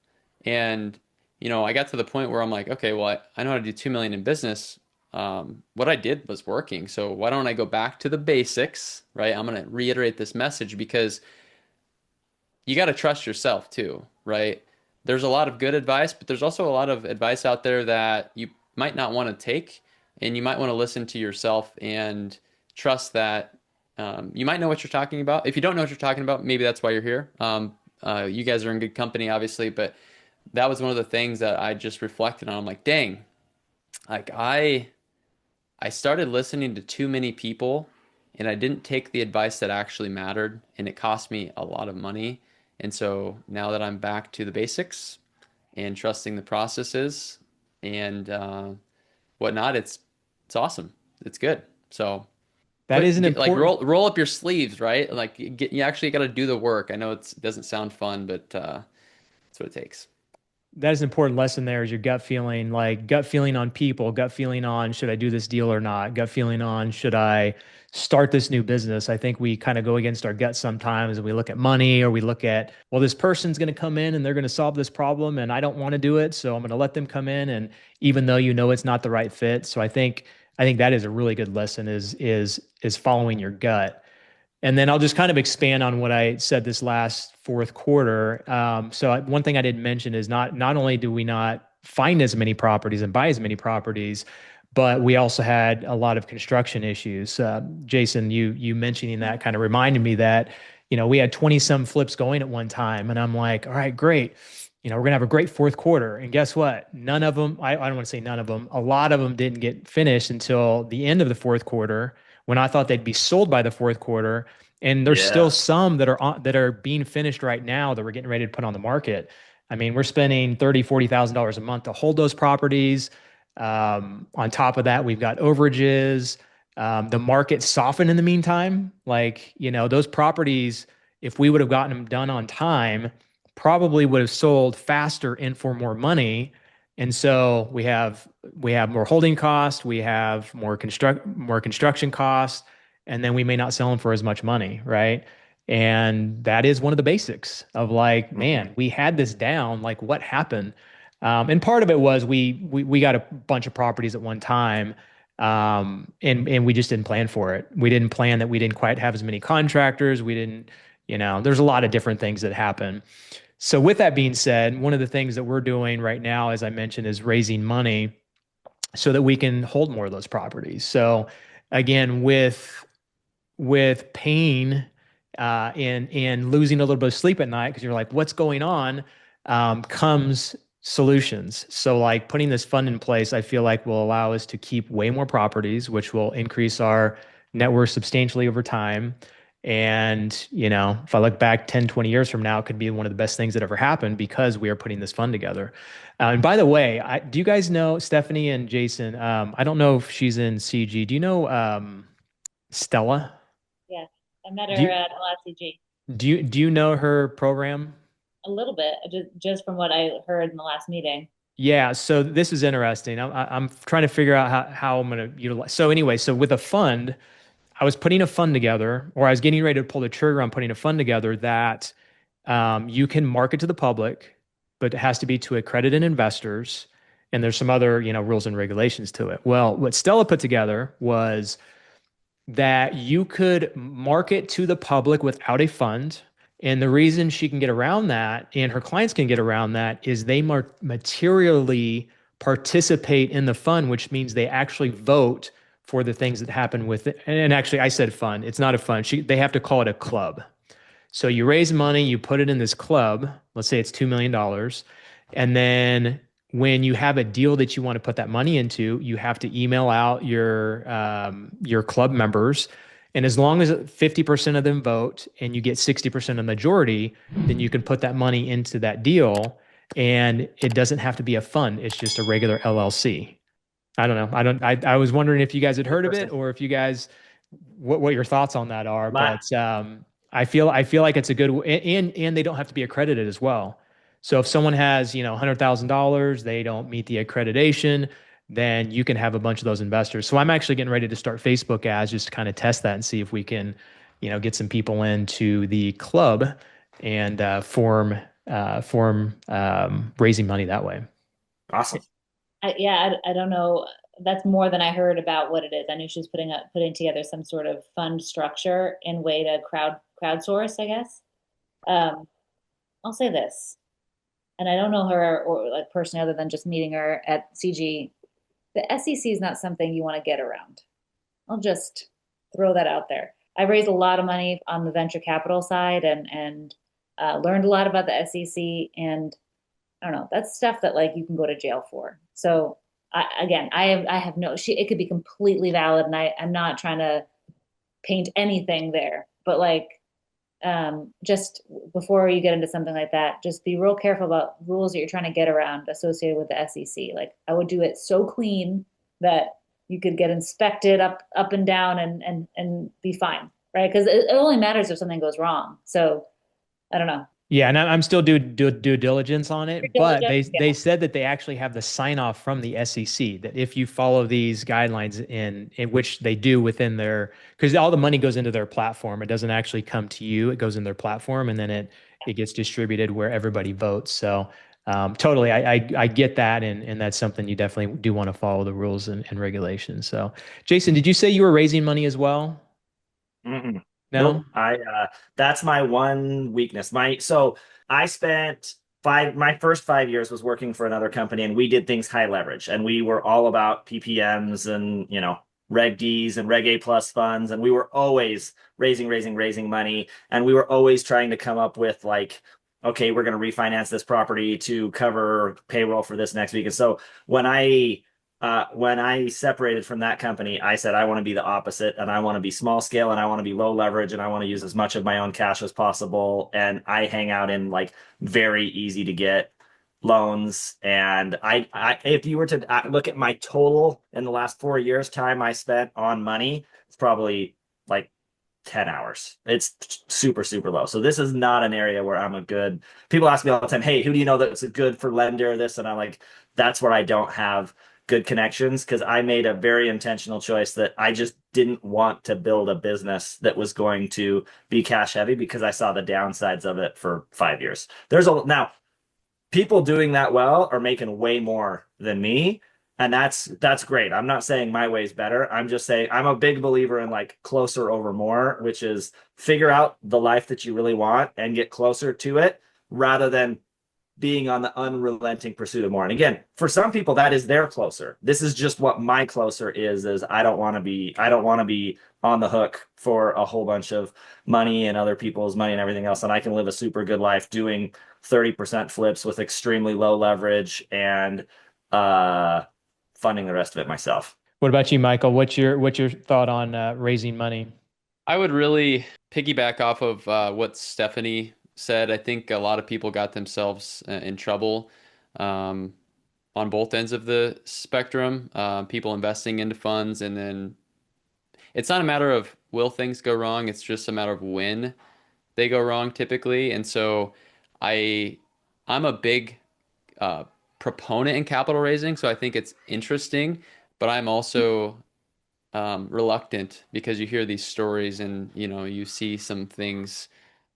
And, I got to the point where I'm like, okay, well, I know how to do 2 million in business. What I did was working. So why don't I go back to the basics, right? I'm going to reiterate this message because you got to trust yourself too, right? There's a lot of good advice, but there's also a lot of advice out there that you might not want to take, and you might want to listen to yourself and trust that you might know what you're talking about. If you don't know what you're talking about, maybe that's why you're here. You guys are in good company, obviously, but that was one of the things that I just reflected on. I'm like, dang, like I started listening to too many people and I didn't take the advice that actually mattered, and it cost me a lot of money. And so now that I'm back to the basics and trusting the processes and whatnot, it's awesome. It's good. So That is an like important. roll up your sleeves, right? Like you actually got to do the work. I know it doesn't sound fun, but that's what it takes. That is an important lesson there is your gut feeling, like gut feeling on people, gut feeling on should I do this deal or not, gut feeling on should I start this new business. I think we kind of go against our gut sometimes and we look at money or we look at, well, this person's going to come in and they're going to solve this problem and I don't want to do it. So I'm going to let them come in. And even though it's not the right fit. So I think that is a really good lesson is following your gut. And then I'll just kind of expand on what I said this last fourth quarter. One thing I didn't mention is not only do we not find as many properties and buy as many properties, but we also had a lot of construction issues. Jason, you mentioning that kind of reminded me that we had 20 some flips going at one time, and I'm like, all right, great. We're gonna have a great fourth quarter. And guess what? None of them, I don't want to say none of them, a lot of them didn't get finished until the end of the fourth quarter when I thought they'd be sold by the fourth quarter. And there's still Yeah. some that are being finished right now that we're getting ready to put on the market. I mean, we're spending $30,000-$40,000 a month to hold those properties. On top of that, we've got overages. The market softened in the meantime. Like, those properties, if we would have gotten them done on time, probably would have sold faster and for more money. And so we have more holding costs, we have more construction costs, and then we may not sell them for as much money, right? And that is one of the basics of like, man, we had this down. Like, what happened? And part of it was we got a bunch of properties at one time, and we just didn't plan for it. We didn't plan that we didn't quite have as many contractors. We didn't, there's a lot of different things that happen. So with that being said, one of the things that we're doing right now, as I mentioned, is raising money so that we can hold more of those properties. So again, with pain and losing a little bit of sleep at night because you're like, what's going on? Comes solutions. So like putting this fund in place, I feel like will allow us to keep way more properties, which will increase our net worth substantially over time. And, if I look back 10, 20 years from now, it could be one of the best things that ever happened because we are putting this fund together. And by the way, do you guys know Stephanie and Jason? I don't know if she's in CG. Do you know Stella? Yes, I met her Do you, at LSCG do you know her program? a little bit, just from what I heard in the last meeting. Yeah, so this is interesting. I'm trying to figure out how I'm going to utilize. So anyway, so with a fund, I was putting a fund together, or I was getting ready to pull the trigger on putting a fund together that you can market to the public, but it has to be to accredited investors, and there's some other rules and regulations to it. Well, what Stella put together was that you could market to the public without a fund. And the reason she can get around that and her clients can get around that is they materially participate in the fund, which means they actually vote for the things that happen with it. And actually, I said fund. It's not a fund. They have to call it a club. So you raise money, you put it in this club. Let's say it's $2 million. And then when you have a deal that you want to put that money into, you have to email out your club members. And as long as 50% of them vote and you get 60% of majority, then you can put that money into that deal. And it doesn't have to be a fund. It's just a regular LLC. I don't know. I was wondering if you guys had heard of it Interesting. or if you guys, what your thoughts on that are. My, But I feel like it's a good, and they don't have to be accredited as well. So if someone has, $100,000, they don't meet the accreditation, then you can have a bunch of those investors. So I'm actually getting ready to start Facebook ads just to kind of test that and see if we can, get some people into the club and form raising money that way. awesome. I don't know. That's more than I heard about what it is. I knew she was putting together some sort of fund structure and way to crowdsource, I guess. Um, I'll say this, and I don't know her or like personally other than just meeting her at CG. The SEC is not something you want to get around. I'll just throw that out there. I raised a lot of money on the venture capital side and learned a lot about the SEC, and I don't know. That's stuff that like you can go to jail for. So I have no. It could be completely valid, and I'm not trying to paint anything there, but like just before you get into something like that, just be real careful about rules that you're trying to get around associated with the SEC. Like I would do it so clean that you could get inspected up and down and be fine, right? Because it only matters if something goes wrong. So I don't know. Yeah, and I'm still due diligence on Due it, but diligence, they yeah. said that they actually have the sign off from the SEC that if you follow these guidelines in which they do within their, because all the money goes into their platform, it doesn't actually come to you, it goes in their platform and then it gets distributed where everybody votes. So totally, I get that, and that's something you definitely do want to follow the rules and regulations. So, Jason, did you say you were raising money as well? Mm-mm. No? Nope. That's my one weakness. So I spent my first 5 years was working for another company and we did things high leverage and we were all about PPMs and, Reg Ds and Reg A plus funds. And we were always raising money. And we were always trying to come up with like, okay, we're going to refinance this property to cover payroll for this next week. And so when I separated from that company, I said I want to be the opposite and I want to be small scale and I want to be low leverage and I want to use as much of my own cash as possible. And I hang out in like very easy to get loans. And if you were to look at my total in the last 4 years, time I spent on money, it's probably like 10 hours. It's super, super low. So this is not an area where I'm a good, people ask me all the time, hey, who do you know that's a good for lender, this? And I'm like, that's where I don't have good connections because I made a very intentional choice that I just didn't want to build a business that was going to be cash heavy because I saw the downsides of it for 5 years. Now people doing that well are making way more than me. And that's great. I'm not saying my way's better. I'm just saying I'm a big believer in like closer over more, which is figure out the life that you really want and get closer to it rather than being on the unrelenting pursuit of more. And again, for some people that is their closer. This is just what my closer is I don't want to be on the hook for a whole bunch of money and other people's money and everything else. And I can live a super good life doing 30% flips with extremely low leverage and funding the rest of it myself. What about you, Michael? What's your thought on raising money? I would really piggyback off of what Stephanie said. I think a lot of people got themselves in trouble um, on both ends of the spectrum. People investing into funds, and then it's not a matter of will things go wrong, it's just a matter of when they go wrong typically. And so I I'm a big uh, proponent in capital raising, so I think it's interesting, but I'm also reluctant because you hear these stories and you see some things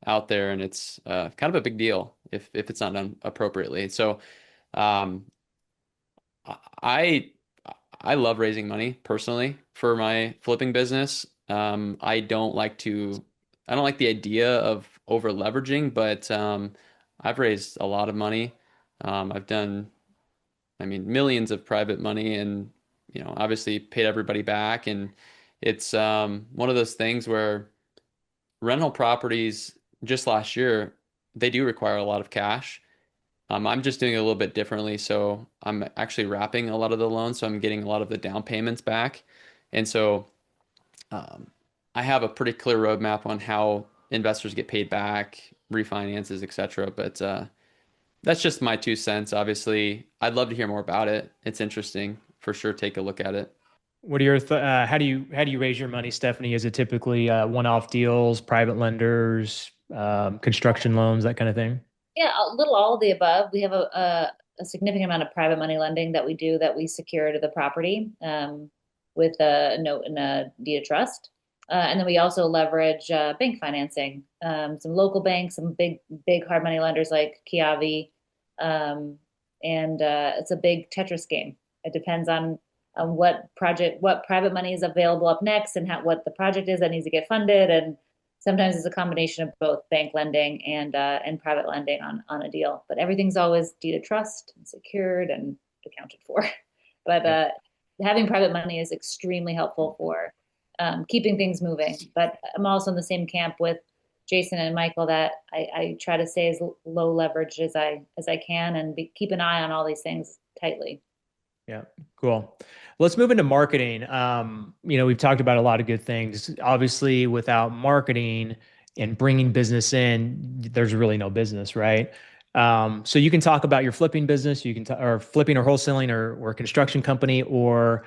out there and it's kind of a big deal if it's not done appropriately. So um, I I love raising money personally for my flipping business. I don't like the idea of over leveraging, but I've raised a lot of money. I've done, I mean, millions of private money, and obviously paid everybody back. And it's one of those things where rental properties, just last year, they do require a lot of cash. I'm just doing it a little bit differently. So I'm actually wrapping a lot of the loans. So I'm getting a lot of the down payments back. And so um, I have a pretty clear roadmap on how investors get paid back, refinances, etc. But that's just my 2 cents. Obviously, I'd love to hear more about it. It's interesting. For sure, take a look at it. What are your how do you raise your money, Stephanie? Is it typically one-off deals, private lenders, construction loans, that kind of thing? Yeah, a little all of the above. We have a significant amount of private money lending that we do that we secure to the property with a note and a deed of trust. And then we also leverage bank financing, some local banks, some big hard money lenders like Kiavi. Um, and it's a big Tetris game. It depends on what private money is available up next and what the project is that needs to get funded. And sometimes it's a combination of both bank lending and private lending on a deal. But everything's always deed of trust and secured and accounted for. But having private money is extremely helpful for keeping things moving. But I'm also in the same camp with Jason and Michael that I try to stay as low leverage as I can and keep an eye on all these things tightly. Yeah, cool. Let's move into marketing. We've talked about a lot of good things. Obviously, without marketing and bringing business in, there's really no business, right? So you can talk about your flipping business, or flipping or wholesaling or construction company, or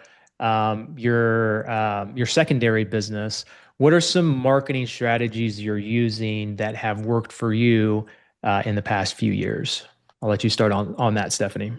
your secondary business. What are some marketing strategies you're using that have worked for you in the past few years? I'll let you start on that, Stephanie.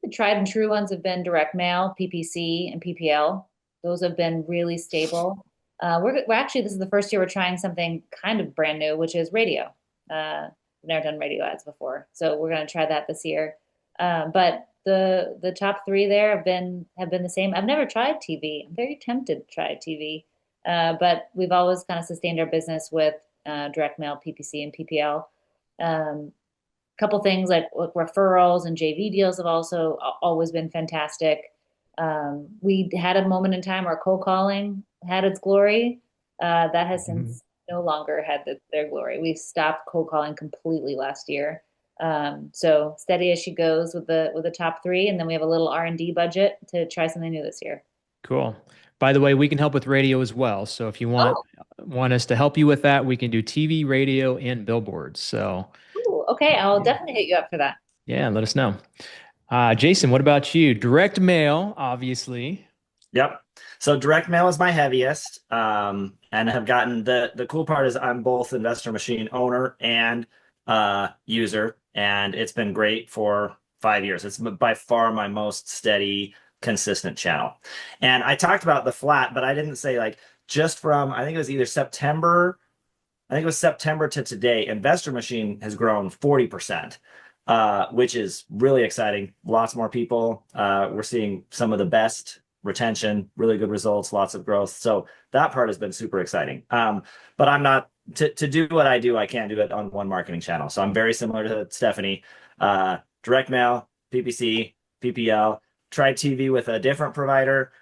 The tried and true ones have been direct mail, PPC, and PPL. Those have been really stable. We're actually, this is the first year we're trying something kind of brand new, which is radio. We've never done radio ads before, so we're going to try that this year. But the top three there have been the same. I've never tried TV. I'm very tempted to try TV, but we've always kind of sustained our business with direct mail, PPC, and PPL. Couple things like referrals and JV deals have also always been fantastic. We had a moment in time where cold calling had its glory. That has since no longer had their glory. We've stopped cold calling completely last year. So steady as she goes with the top three, and then we have a little R&D budget to try something new this year. Cool. By the way, we can help with radio as well. So if you want us to help you with that, we can do TV, radio, and billboards. So. Ooh, okay, I'll definitely hit you up for that. Yeah, let us know. Jason, what about you? Direct mail, obviously. Yep. So direct mail is my heaviest, and have gotten the cool part is I'm both Investor Machine owner and user, and it's been great for 5 years. It's by far my most steady, consistent channel. And I talked about the flat, but I didn't say just from, I think it was either September. I think it was September to today, Investor Machine has grown 40%, which is really exciting. Lots more people. We're seeing some of the best retention, really good results, lots of growth. So that part has been super exciting. But I'm not, to do what I do, I can't do it on one marketing channel. So I'm very similar to Stephanie. Direct mail, PPC, PPL, tried TV with a different provider.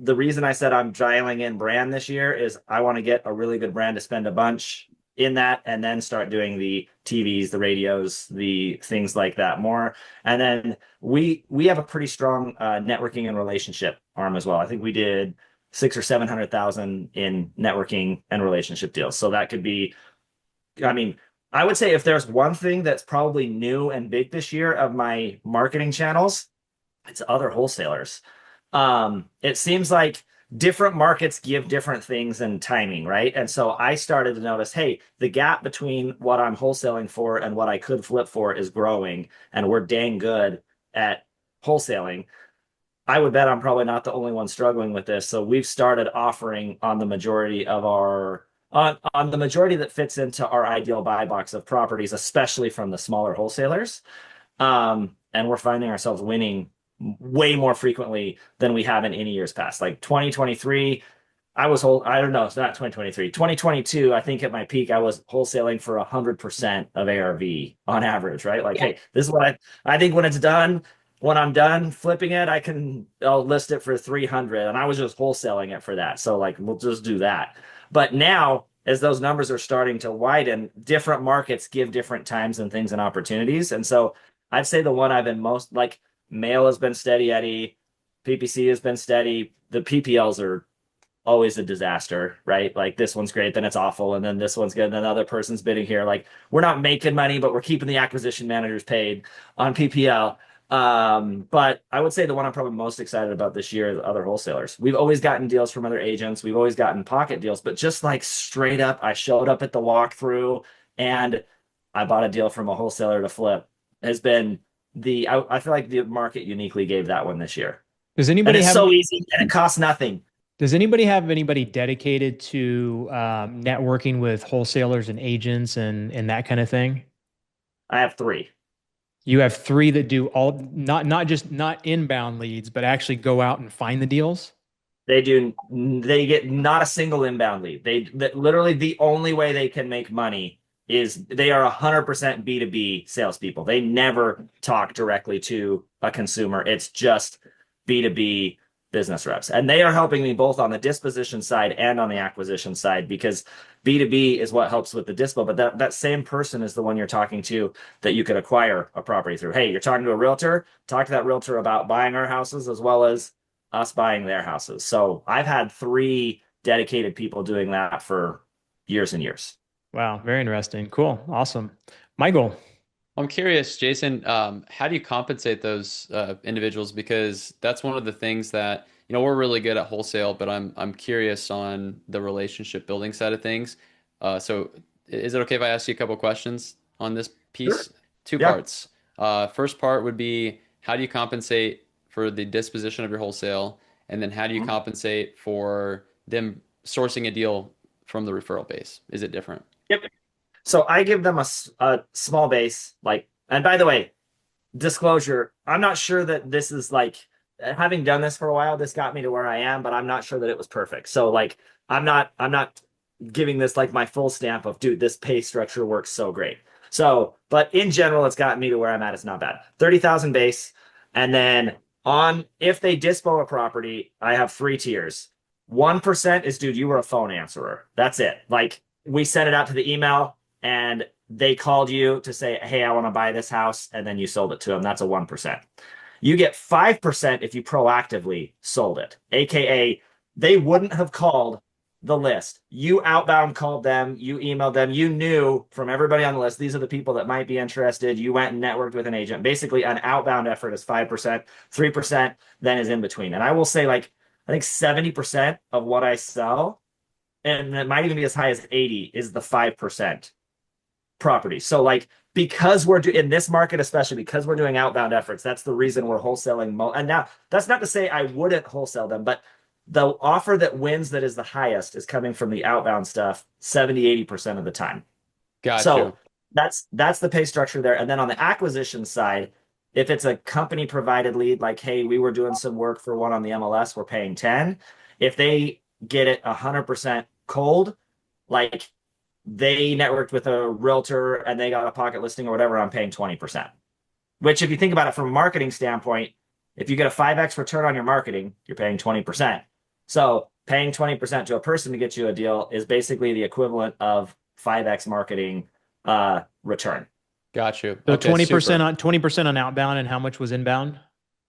The reason I said I'm dialing in brand this year is I want to get a really good brand to spend a bunch in that and then start doing the TVs, the radios, the things like that more. And then we have a pretty strong networking and relationship arm as well. I think we did 600,000 or 700,000 in networking and relationship deals. So that could be, I mean, I would say if there's one thing that's probably new and big this year of my marketing channels, it's other wholesalers. It seems like different markets give different things and timing, right? And so I started to notice, hey, the gap between what I'm wholesaling for and what I could flip for is growing, and we're dang good at wholesaling. I would bet I'm probably not the only one struggling with this. So we've started offering on the majority of our on the majority that fits into our ideal buy box of properties, especially from the smaller wholesalers. And we're finding ourselves winning way more frequently than we have in any years past. Like 2023, I don't know, it's not 2023. 2022, I think at my peak, I was wholesaling for 100% of ARV on average, right? Like, Yeah. hey, this is what I think when it's done, when I'm done flipping it, I'll list it for 300. And I was just wholesaling it for that. So like, we'll just do that. But now, as those numbers are starting to widen, different markets give different times and things and opportunities. And so I'd say the one I've been most like, mail has been steady, Eddie. PPC has been steady. The PPLs are always a disaster, right? Like this one's great, then it's awful, and then this one's good, and then the other person's bidding here. Like we're not making money, but we're keeping the acquisition managers paid on PPL. But I would say the one I'm probably most excited about this year are the other wholesalers. We've always gotten deals from other agents. We've always gotten pocket deals, but just like straight up, I showed up at the walkthrough and I bought a deal from a wholesaler to flip has been I feel like the market uniquely gave that one this year. Does And anybody it's have so easy and it costs nothing. Does anybody have anybody dedicated to networking with wholesalers and agents and that kind of thing? I have three. You have three that do all not just not inbound leads, but actually go out and find the deals? They get not a single inbound lead. Literally the only way they can make money is they are 100% B2B salespeople. They never talk directly to a consumer. It's just B2B business reps. And they are helping me both on the disposition side and on the acquisition side because B2B is what helps with the dispo. But that same person is the one you're talking to that you could acquire a property through. Hey, you're talking to a realtor, talk to that realtor about buying our houses as well as us buying their houses. So I've had three dedicated people doing that for years and years. Wow, very interesting. Cool. Awesome. Michael. I'm curious, Jason, how do you compensate those individuals? Because that's one of the things that, we're really good at wholesale, but I'm curious on the relationship building side of things. So is it okay if I ask you a couple of questions on this piece? Sure. Two Yeah. parts. First part would be, how do you compensate for the disposition of your wholesale? And then how do you compensate for them sourcing a deal from the referral base? Is it different? Yep. So I give them a small base, and by the way, disclosure, I'm not sure that this is having done this for a while, this got me to where I am, but I'm not sure that it was perfect. So I'm not giving this my full stamp of, dude, this pay structure works so great. So, but in general, it's gotten me to where I'm at. It's not bad. 30,000 base. And then if they dispo a property, I have 3 tiers. 1% is, dude, you were a phone answerer. That's it. We sent it out to the email and they called you to say, hey, I want to buy this house. And then you sold it to them. That's a 1%. You get 5% if you proactively sold it. AKA, they wouldn't have called the list. You outbound called them, you emailed them, you knew from everybody on the list, these are the people that might be interested. You went and networked with an agent. Basically, an outbound effort is 5%, 3% then is in between. And I will say, I think 70% of what I sell, and it might even be as high as 80, is the 5% property. So because we're in this market, especially because we're doing outbound efforts, that's the reason we're wholesaling. And now that's not to say I wouldn't wholesale them, but the offer that wins that is the highest is coming from the outbound stuff 70-80% of the time. Gotcha. So that's the pay structure there. And then on the acquisition side, if it's a company provided lead, hey, we were doing some work for one on the MLS, we're paying 10. If they get it 100% cold, they networked with a realtor and they got a pocket listing or whatever, I'm paying 20%. Which, if you think about it from a marketing standpoint, if you get a 5x return on your marketing, you're paying 20%. So paying 20% to a person to get you a deal is basically the equivalent of 5x marketing return. Got you. So Okay, 20% on outbound, and how much was inbound?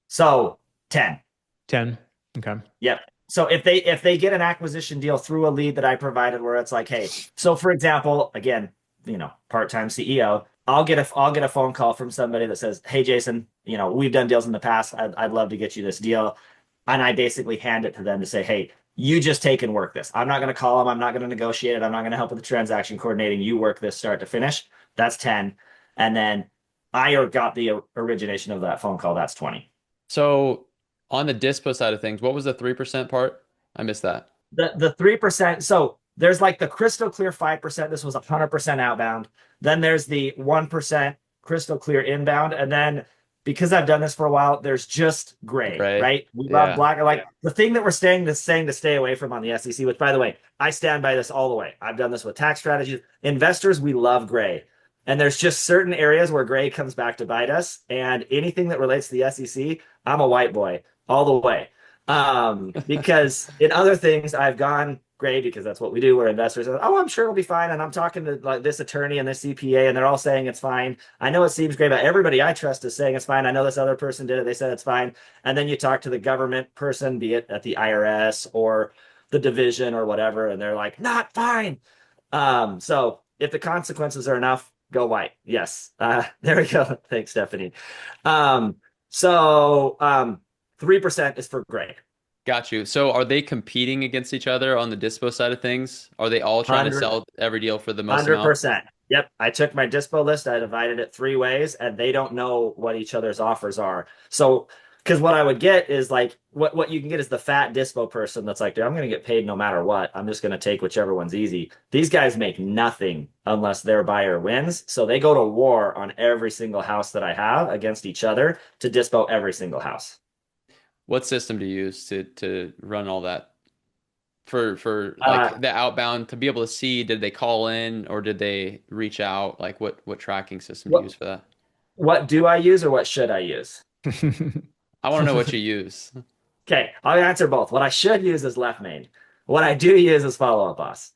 So 10. 10. Okay. Yep. So if they get an acquisition deal through a lead that I provided where it's hey, so for example, again, part-time CEO, I'll get a phone call from somebody that says, hey, Jason, we've done deals in the past. I'd love to get you this deal. And I basically hand it to them to say, hey, you just take and work this. I'm not going to call them. I'm not going to negotiate it. I'm not going to help with the transaction coordinating. You work this start to finish. That's 10. And then I got the origination of that phone call. That's 20. So on the dispo side of things, what was the 3% part? I missed that. The 3%. So there's the crystal clear 5%. This was 100% outbound. Then there's the 1% crystal clear inbound. And then because I've done this for a while, there's just gray, Gray. right? We love Yeah. black. Like the thing that we're saying to stay away from on the SEC, which by the way, I stand by this all the way. I've done this with tax strategies. Investors, we love gray. And there's just certain areas where gray comes back to bite us. And anything that relates to the SEC, I'm a white boy all the way. Because in other things, I've gone gray because that's what we do. We're investors. Oh, I'm sure it'll be fine. And I'm talking to like this attorney and this CPA, and they're all saying it's fine. I know it seems great, but everybody I trust is saying it's fine. I know this other person did it. They said it's fine. And then you talk to the government person, be it at the IRS or the division or whatever, and they're like, not fine. So if the consequences are enough, go white. Yes. There we go. Thanks, Stephanie. Um, so 3% is for gray. Got you. So are they competing against each other on the dispo side of things? Are they all trying to sell every deal for the most amount? 100%. Yep. I took my dispo list, I divided it 3 ways, and they don't know what each other's offers are. So, because what I would get is like what you can get is the fat dispo person that's like, dude, I'm going to get paid no matter what. I'm just going to take whichever one's easy. These guys make nothing unless their buyer wins. So they go to war on every single house that I have against each other to dispo every single house. What system do you use to run all that for like the outbound to be able to see, did they call in or did they reach out? Like what tracking system do you use for that? What do I use or what should I use? I want to know what you use. Okay, I'll answer both. What I should use is left main. What I do use is follow up boss.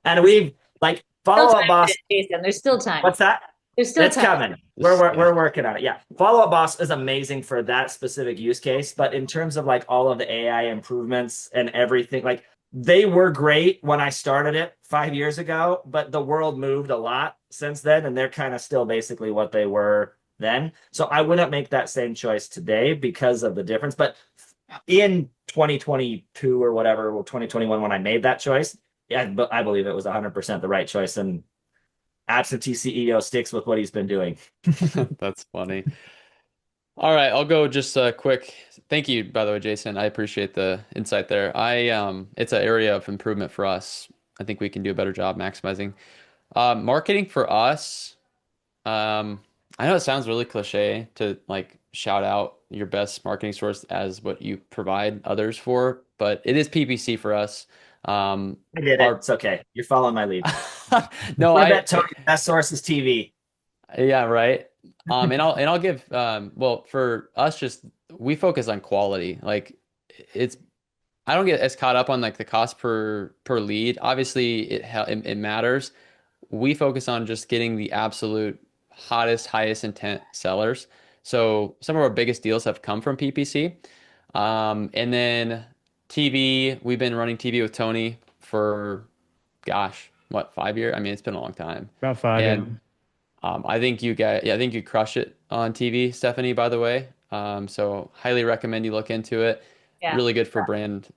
And we've like follow up boss. Jason, there's still time. What's that? There's still It's time. coming. We're working on it. Yeah. Follow up boss is amazing for that specific use case. But in terms of like all of the AI improvements and everything, like they were great when I started it 5 years ago, but the world moved a lot since then, and they're kind of still basically what they were then. So I wouldn't make that same choice today because of the difference. But in 2022 or whatever, or 2021, when I made that choice, yeah, I believe it was 100% the right choice. And absentee CEO sticks with what he's been doing. That's funny. All right, I'll go just quick. Thank you, by the way, Jason. I appreciate the insight there. It's an area of improvement for us. I think we can do a better job maximizing. Marketing for us. I know it sounds really cliche to like shout out your best marketing source as what you provide others for, but it is PPC for us. I get it. It's okay. You're following my lead. No, I bet Tony's best source is TV. Yeah, right. And I'll give well for us just we focus on quality. Like it's I don't get as caught up on like the cost per lead. Obviously it matters. We focus on just getting the absolute hottest, highest intent sellers. So some of our biggest deals have come from PPC. And then TV, we've been running TV with Tony for, gosh, what, 5 years? I mean, it's been a long time. About five. And I think I think you crush it on TV, Stephanie, by the way. So highly recommend you look into it. Yeah. Really good for brand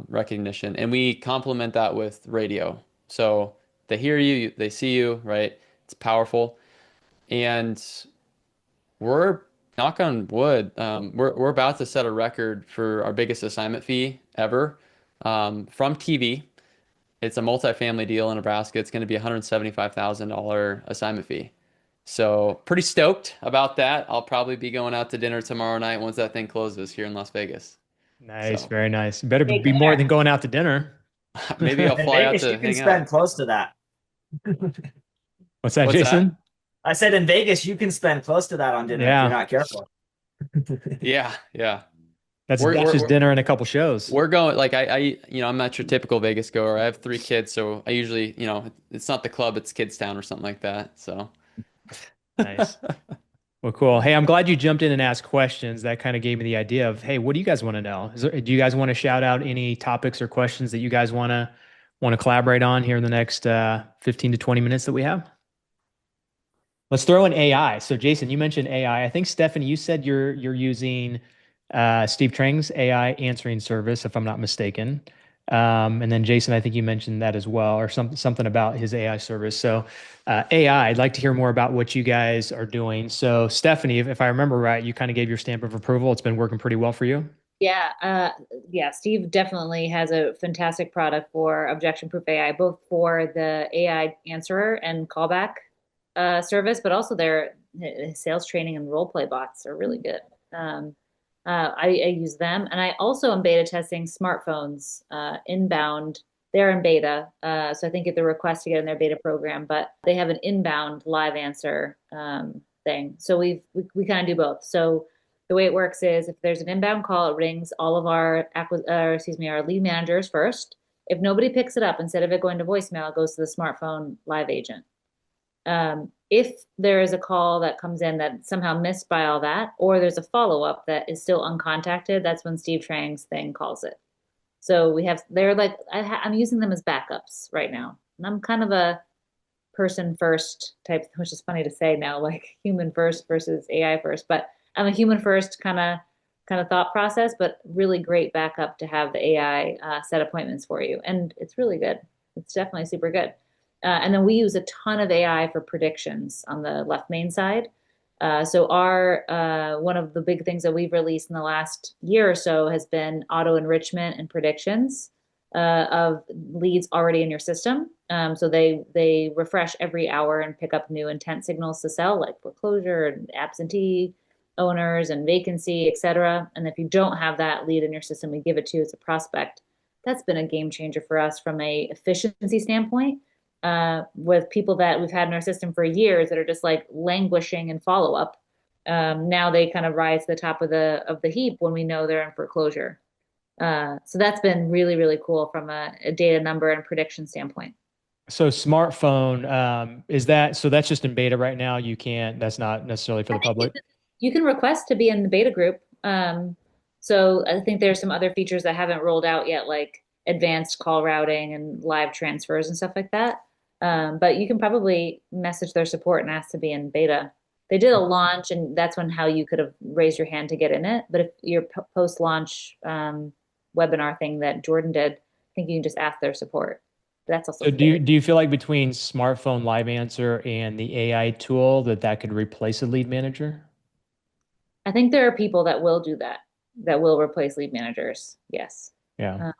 recognition. And we complement that with radio. So they hear you, they see you, right? It's powerful. And we're knock on wood, we're about to set a record for our biggest assignment fee ever from TV. It's a multifamily deal in Nebraska. It's going to be $175,000 assignment fee. So pretty stoked about that. I'll probably be going out to dinner tomorrow night once that thing closes here in Las Vegas. Nice, So. very nice. Better be more than going out to dinner. Maybe I'll fly out Vegas, to you can hang spend out. close to that. What's that, What's Jason? that? I said in Vegas, you can spend close to that on dinner if Yeah. you're not careful. Yeah. That's We're- just we're- dinner and a couple shows. We're going like I'm not your typical Vegas goer. I have 3 kids, so I usually, it's not the club, it's Kids Town or something like that. So Nice. Well, cool. Hey, I'm glad you jumped in and asked questions. That kind of gave me the idea of, hey, what do you guys want to know? Do you guys want to shout out any topics or questions that you guys want to collaborate on here in the next 15 to 20 minutes that we have? Let's throw in AI. So, Jason, you mentioned AI. I think Stephanie, you said you're using Steve Trang's AI answering service, if I'm not mistaken. And then Jason, I think you mentioned that as well, or something about his AI service. So AI, I'd like to hear more about what you guys are doing. So Stephanie, if I remember right, you kind of gave your stamp of approval. It's been working pretty well for you. Yeah, Steve definitely has a fantastic product for objection-proof AI, both for the AI answerer and callback service, but also sales training and role play bots are really good. I use them, and I also am beta testing smartphones inbound. They're in beta, so I think get the request to get in their beta program, but they have an inbound live answer thing. So we kind of do both. So the way it works is if there's an inbound call, it rings all of our our lead managers first. If nobody picks it up, instead of it going to voicemail, it goes to the smartphone live agent. If there is a call that comes in that somehow missed by all that, or there's a follow-up that is still uncontacted, that's when Steve Trang's thing calls it. So they're like, I'm using them as backups right now. And I'm kind of a person first type, which is funny to say now, like human first versus AI first, but I'm a human first kind of thought process, but really great backup to have the AI set appointments for you. And it's really good. It's definitely super good. And then we use a ton of AI for predictions on the left main side. So our one of the big things that we've released in the last year or so has been auto enrichment and predictions of leads already in your system. So they refresh every hour and pick up new intent signals to sell, like foreclosure and absentee owners and vacancy, et cetera. And if you don't have that lead in your system, we give it to you as a prospect. That's been a game changer for us from a efficiency standpoint. With people that we've had in our system for years that are just like languishing in follow up. Now they kind of rise to the top of the heap when we know they're in foreclosure. So that's been really, really cool from a data number and prediction standpoint. So smartphone, so that's just in beta right now. That's not necessarily for the public. You can request to be in the beta group. So I think there's some other features that haven't rolled out yet, like advanced call routing and live transfers and stuff like that. But you can probably message their support and ask to be in beta. They did a launch, and that's how you could have raised your hand to get in it. But if your post-launch webinar thing that Jordan did, I think you can just ask their support. That's also. So do you feel like between smartphone live answer and the AI tool that could replace a lead manager? I think there are people that will do that will replace lead managers. Yes. Yeah.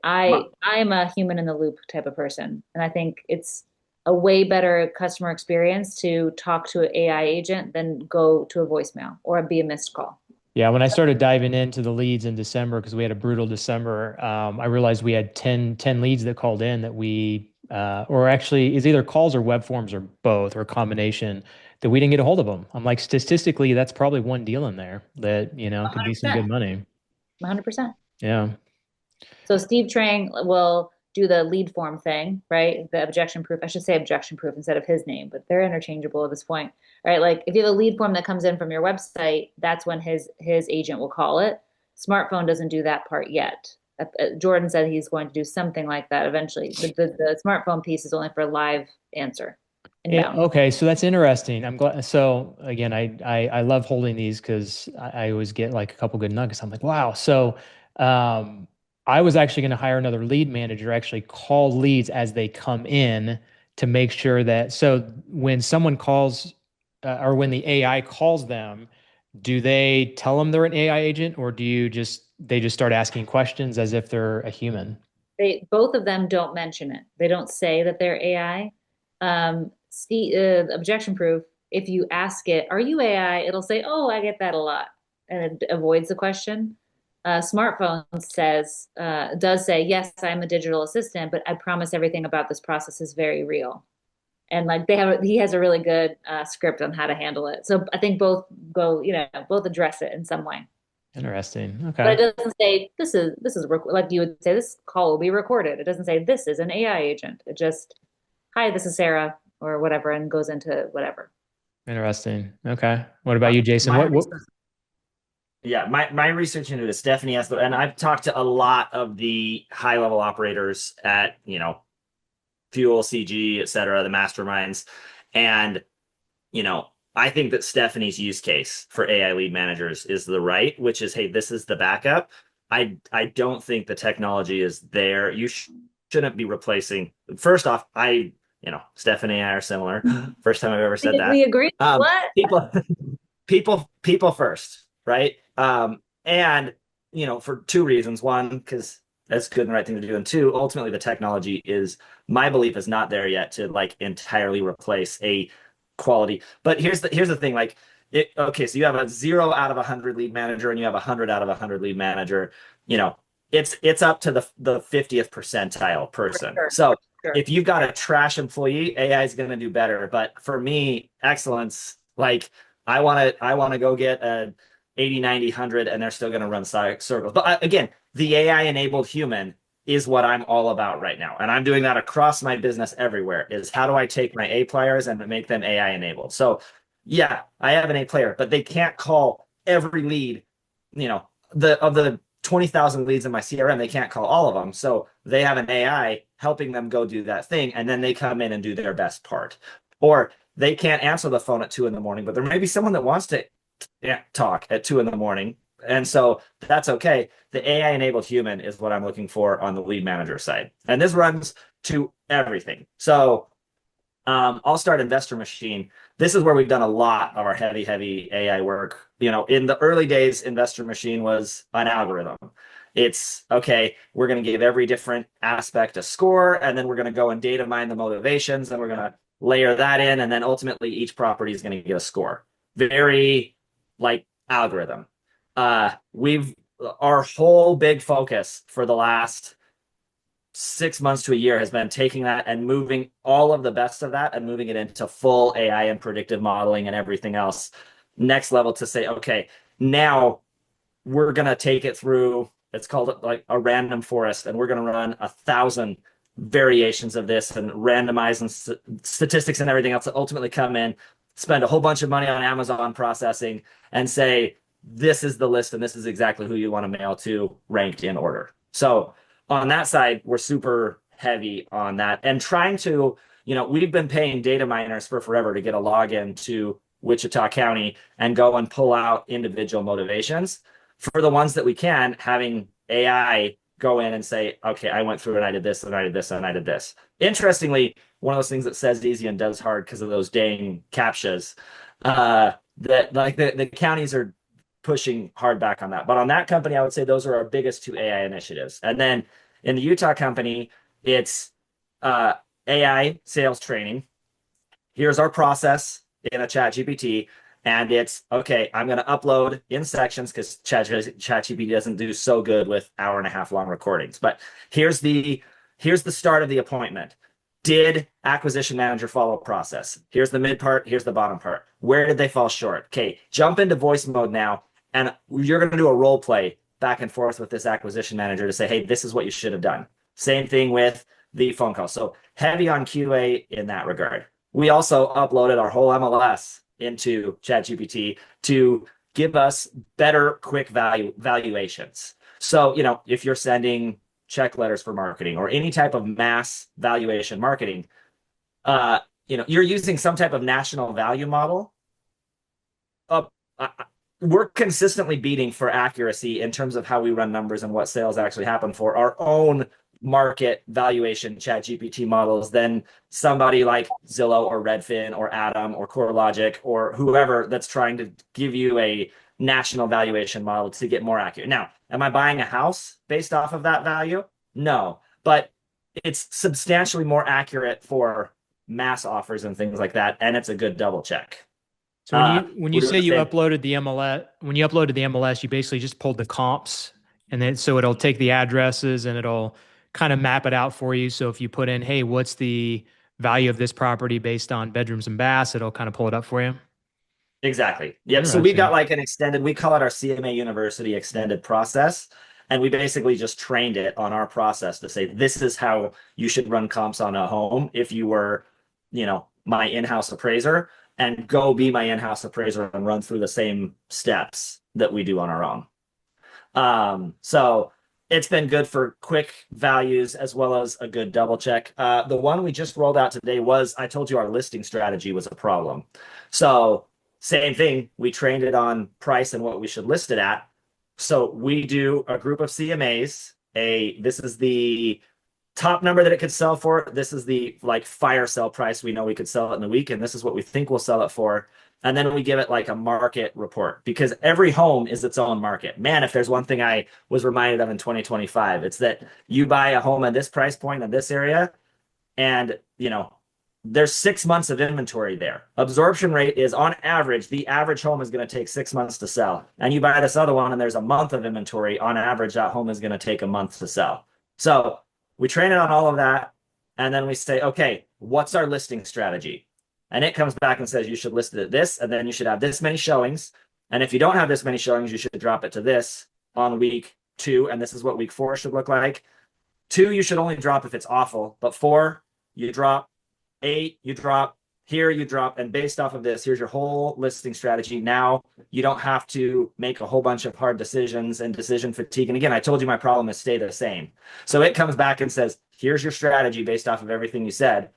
I am a human in the loop type of person, and I think it's a way better customer experience to talk to an AI agent than go to a voicemail or be a missed call. Yeah, when I started diving into the leads in December, because we had a brutal December, I realized we had 10 leads that called in that or actually it's either calls or web forms or both or a combination that we didn't get a hold of them. I'm like, statistically, that's probably one deal in there that, could be some good money. 100%. Yeah. So Steve Trang will do the lead form thing, right? The objection proof. I should say objection proof instead of his name, but they're interchangeable at this point, right? Like if you have a lead form that comes in from your website, that's when his agent will call it. Smartphone doesn't do that part yet. Jordan said he's going to do something like that eventually. The smartphone piece is only for live answer. Okay, so that's interesting. I'm glad. So again, I love holding these because I always get like a couple good nuggets. I'm like, wow. So I was actually going to hire another lead manager, actually call leads as they come in to make sure that, so when someone calls or when the AI calls them, do they tell them they're an AI agent, or they just start asking questions as if they're a human? Both of them don't mention it. They don't say that they're AI. Objection proof, if you ask it, are you AI? It'll say, oh, I get that a lot. And it avoids the question. Smartphone does say, yes, I'm a digital assistant, but I promise everything about this process is very real. And like he has a really good script on how to handle it. So I think both both address it in some way. Interesting. Okay. But it doesn't say this is like you would say this call will be recorded. It doesn't say this is an AI agent. It just, hi, this is Sarah or whatever, and goes into whatever. Interesting. Okay. What about you, Jason? Yeah, my research into it, Stephanie asked, and I've talked to a lot of the high level operators at, Fuel, CG, et cetera, the masterminds. And, I think that Stephanie's use case for AI lead managers is the right, which is, hey, this is the backup. I don't think the technology is there. You shouldn't be replacing. First off, Stephanie and I are similar. First time I've ever said that. We agree. What? People first. Right. And, for two reasons. One, because that's good and the right thing to do. And two, ultimately, the technology my belief is not there yet to like entirely replace a quality. But here's the thing, like okay, so you have a 0 out of 100 lead manager and you have a 100 out of 100 lead manager, you know, it's up to the 50th percentile person. Sure. So Sure. if you've got a trash employee, AI is going to do better. But for me, excellence, like I want to go get a 80, 90, 100 and they're still going to run circles. But again, the AI enabled human is what I'm all about right now. And I'm doing that across my business everywhere is how do I take my A players and make them AI enabled? So yeah, I have an A player, but they can't call every lead, you know, of the 20,000 leads in my CRM, they can't call all of them. So they have an AI helping them go do that thing. And then they come in and do their best part. Or they can't answer the phone at 2 a.m, but there may be someone that wants to talk at 2 a.m. And so that's okay. The AI enabled human is what I'm looking for on the lead manager side. And this runs to everything. So I'll start Investor Machine. This is where we've done a lot of our heavy AI work. You know, in the early days, Investor Machine was an algorithm. It's okay, we're going to give every different aspect a score, and then we're going to go and data mine the motivations, and we're going to layer that in, and then ultimately each property is going to get a score. Very like algorithm. Our whole big focus for the last 6 months to a year has been taking that and moving all of the best of that and moving it into full AI and predictive modeling and everything else next level to say, okay, now we're going to take it through, it's called like a random forest, and we're going to run 1,000 variations of this and randomize and statistics and everything else that ultimately come in, spend a whole bunch of money on Amazon processing and say, this is the list and this is exactly who you want to mail to ranked in order. So on that side, we're super heavy on that and trying to, you know, we've been paying data miners for forever to get a login to Wichita County and go and pull out individual motivations. For the ones that we can, having AI go in and say, okay, I went through and I did this and I did this and I did this. Interestingly, one of those things that says easy and does hard because of those dang CAPTCHAs, that like the counties are pushing hard back on that. But on that company, I would say those are our biggest 2 AI initiatives. And then in the Utah company, it's AI sales training. Here's our process in a ChatGPT. And it's, okay, I'm going to upload in sections because ChatGPT doesn't do so good with hour-and-a-half long recordings. But here's the start of the appointment. Did acquisition manager follow process? Here's the mid part. Here's the bottom part. Where did they fall short? Okay, jump into voice mode now. And you're going to do a role play back and forth with this acquisition manager to say, hey, this is what you should have done. Same thing with the phone call. So heavy on QA in that regard. We also uploaded our whole MLS into ChatGPT to give us better, quick valuations. So, you know, if you're sending check letters for marketing or any type of mass valuation marketing, you know, you're using some type of national value model. We're consistently beating for accuracy in terms of how we run numbers and what sales actually happen for our own market valuation ChatGPT models than somebody like Zillow or Redfin or Atom or CoreLogic or whoever that's trying to give you a national valuation model to get more accurate. Now, am I buying a house based off of that value? No, but it's substantially more accurate for mass offers and things like that, and it's a good double check. So when you say you uploaded the MLS, when you uploaded the MLS, you basically just pulled the comps, and then so it'll take the addresses and it'll kind of map it out for you. So if you put in, hey, what's the value of this property based on bedrooms and baths, it'll kind of pull it up for you. Exactly. Yep. So we got like an extended, we call it our CMA University extended process. And we basically just trained it on our process to say, this is how you should run comps on a home if you were, you know, my in-house appraiser, and go be my in-house appraiser and run through the same steps that we do on our own. So it's been good for quick values as well as a good double check. The one we just rolled out today was, I told you our listing strategy was a problem. So same thing, we trained it on price and what we should list it at. So we do a group of CMAs. This is the top number that it could sell for. This is the like fire sale price we know we could sell it in the week, and this is what we think we'll sell it for. And then we give it like a market report, because every home is its own market. Man, if there's one thing I was reminded of in 2025, it's that you buy a home at this price point in this area, and you know, there's 6 months of inventory there. Absorption rate is on average, the average home is going to take 6 months to sell. And you buy this other one and there's a month of inventory. On average, that home is going to take a month to sell. So we train it on all of that. And then we say, okay, what's our listing strategy? And it comes back and says you should list it at this, and then you should have this many showings. And if you don't have this many showings, you should drop it to this on week 2. And this is what week 4 should look like. 2, you should only drop if it's awful, but 4, you drop. 8, you drop. Here you drop. And based off of this, here's your whole listing strategy. Now you don't have to make a whole bunch of hard decisions and decision fatigue. And again, I told you my problem is stay the same. So it comes back and says, here's your strategy based off of everything you said.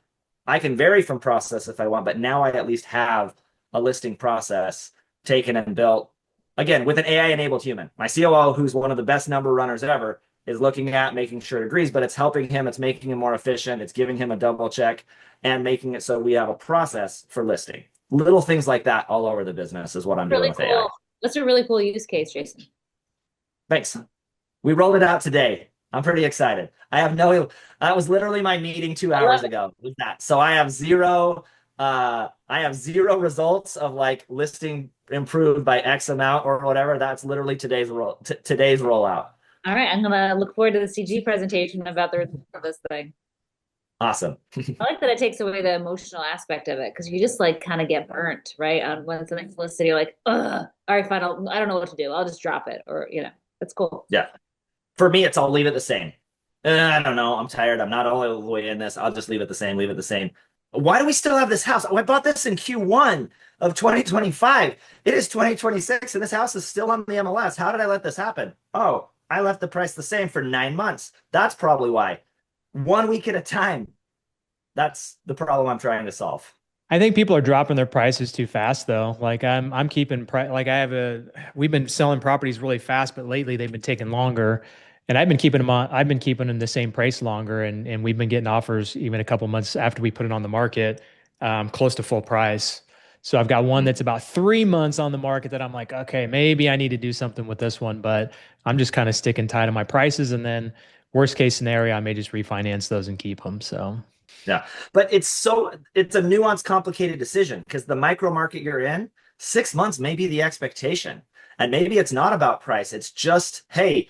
I can vary from process if I want, but now I at least have a listing process taken and built, again, with an AI-enabled human. My COO, who's one of the best number runners ever, is looking at making sure it agrees, but it's helping him. It's making him more efficient. It's giving him a double check and making it so we have a process for listing. Little things like that all over the business is what I'm doing with AI. That's a really cool use case, Jason. Thanks. We rolled it out today. I'm pretty excited. That was literally my meeting 2 hours ago with that. So I have zero results of like listing improved by X amount or whatever. That's literally today's rollout. All right, I'm gonna look forward to the CG presentation about the result of this thing. Awesome. I like that it takes away the emotional aspect of it because you just like kind of get burnt, right? On when something's listed, you're like, ugh, all right, fine, I don't know what to do. I'll just drop it, or it's cool. Yeah. For me, it's I'll leave it the same. I don't know. I'm tired. I'm not all the way in this. I'll just leave it the same. Leave it the same. Why do we still have this house? Oh, I bought this in Q1 of 2025. It is 2026, and this house is still on the MLS. How did I let this happen? Oh, I left the price the same for 9 months. That's probably why. 1 week at a time. That's the problem I'm trying to solve. I think people are dropping their prices too fast though. Like I'm keeping we've been selling properties really fast, but lately they've been taking longer. And I've been keeping them the same price longer, and we've been getting offers even a couple months after we put it on the market, close to full price. So I've got one that's about 3 months on the market that I'm like, okay, maybe I need to do something with this one, but I'm just kind of sticking tight to my prices. And then worst case scenario, I may just refinance those and keep them. So yeah, but it's a nuanced, complicated decision because the micro market you're in, 6 months may be the expectation. And maybe it's not about price. It's just, hey,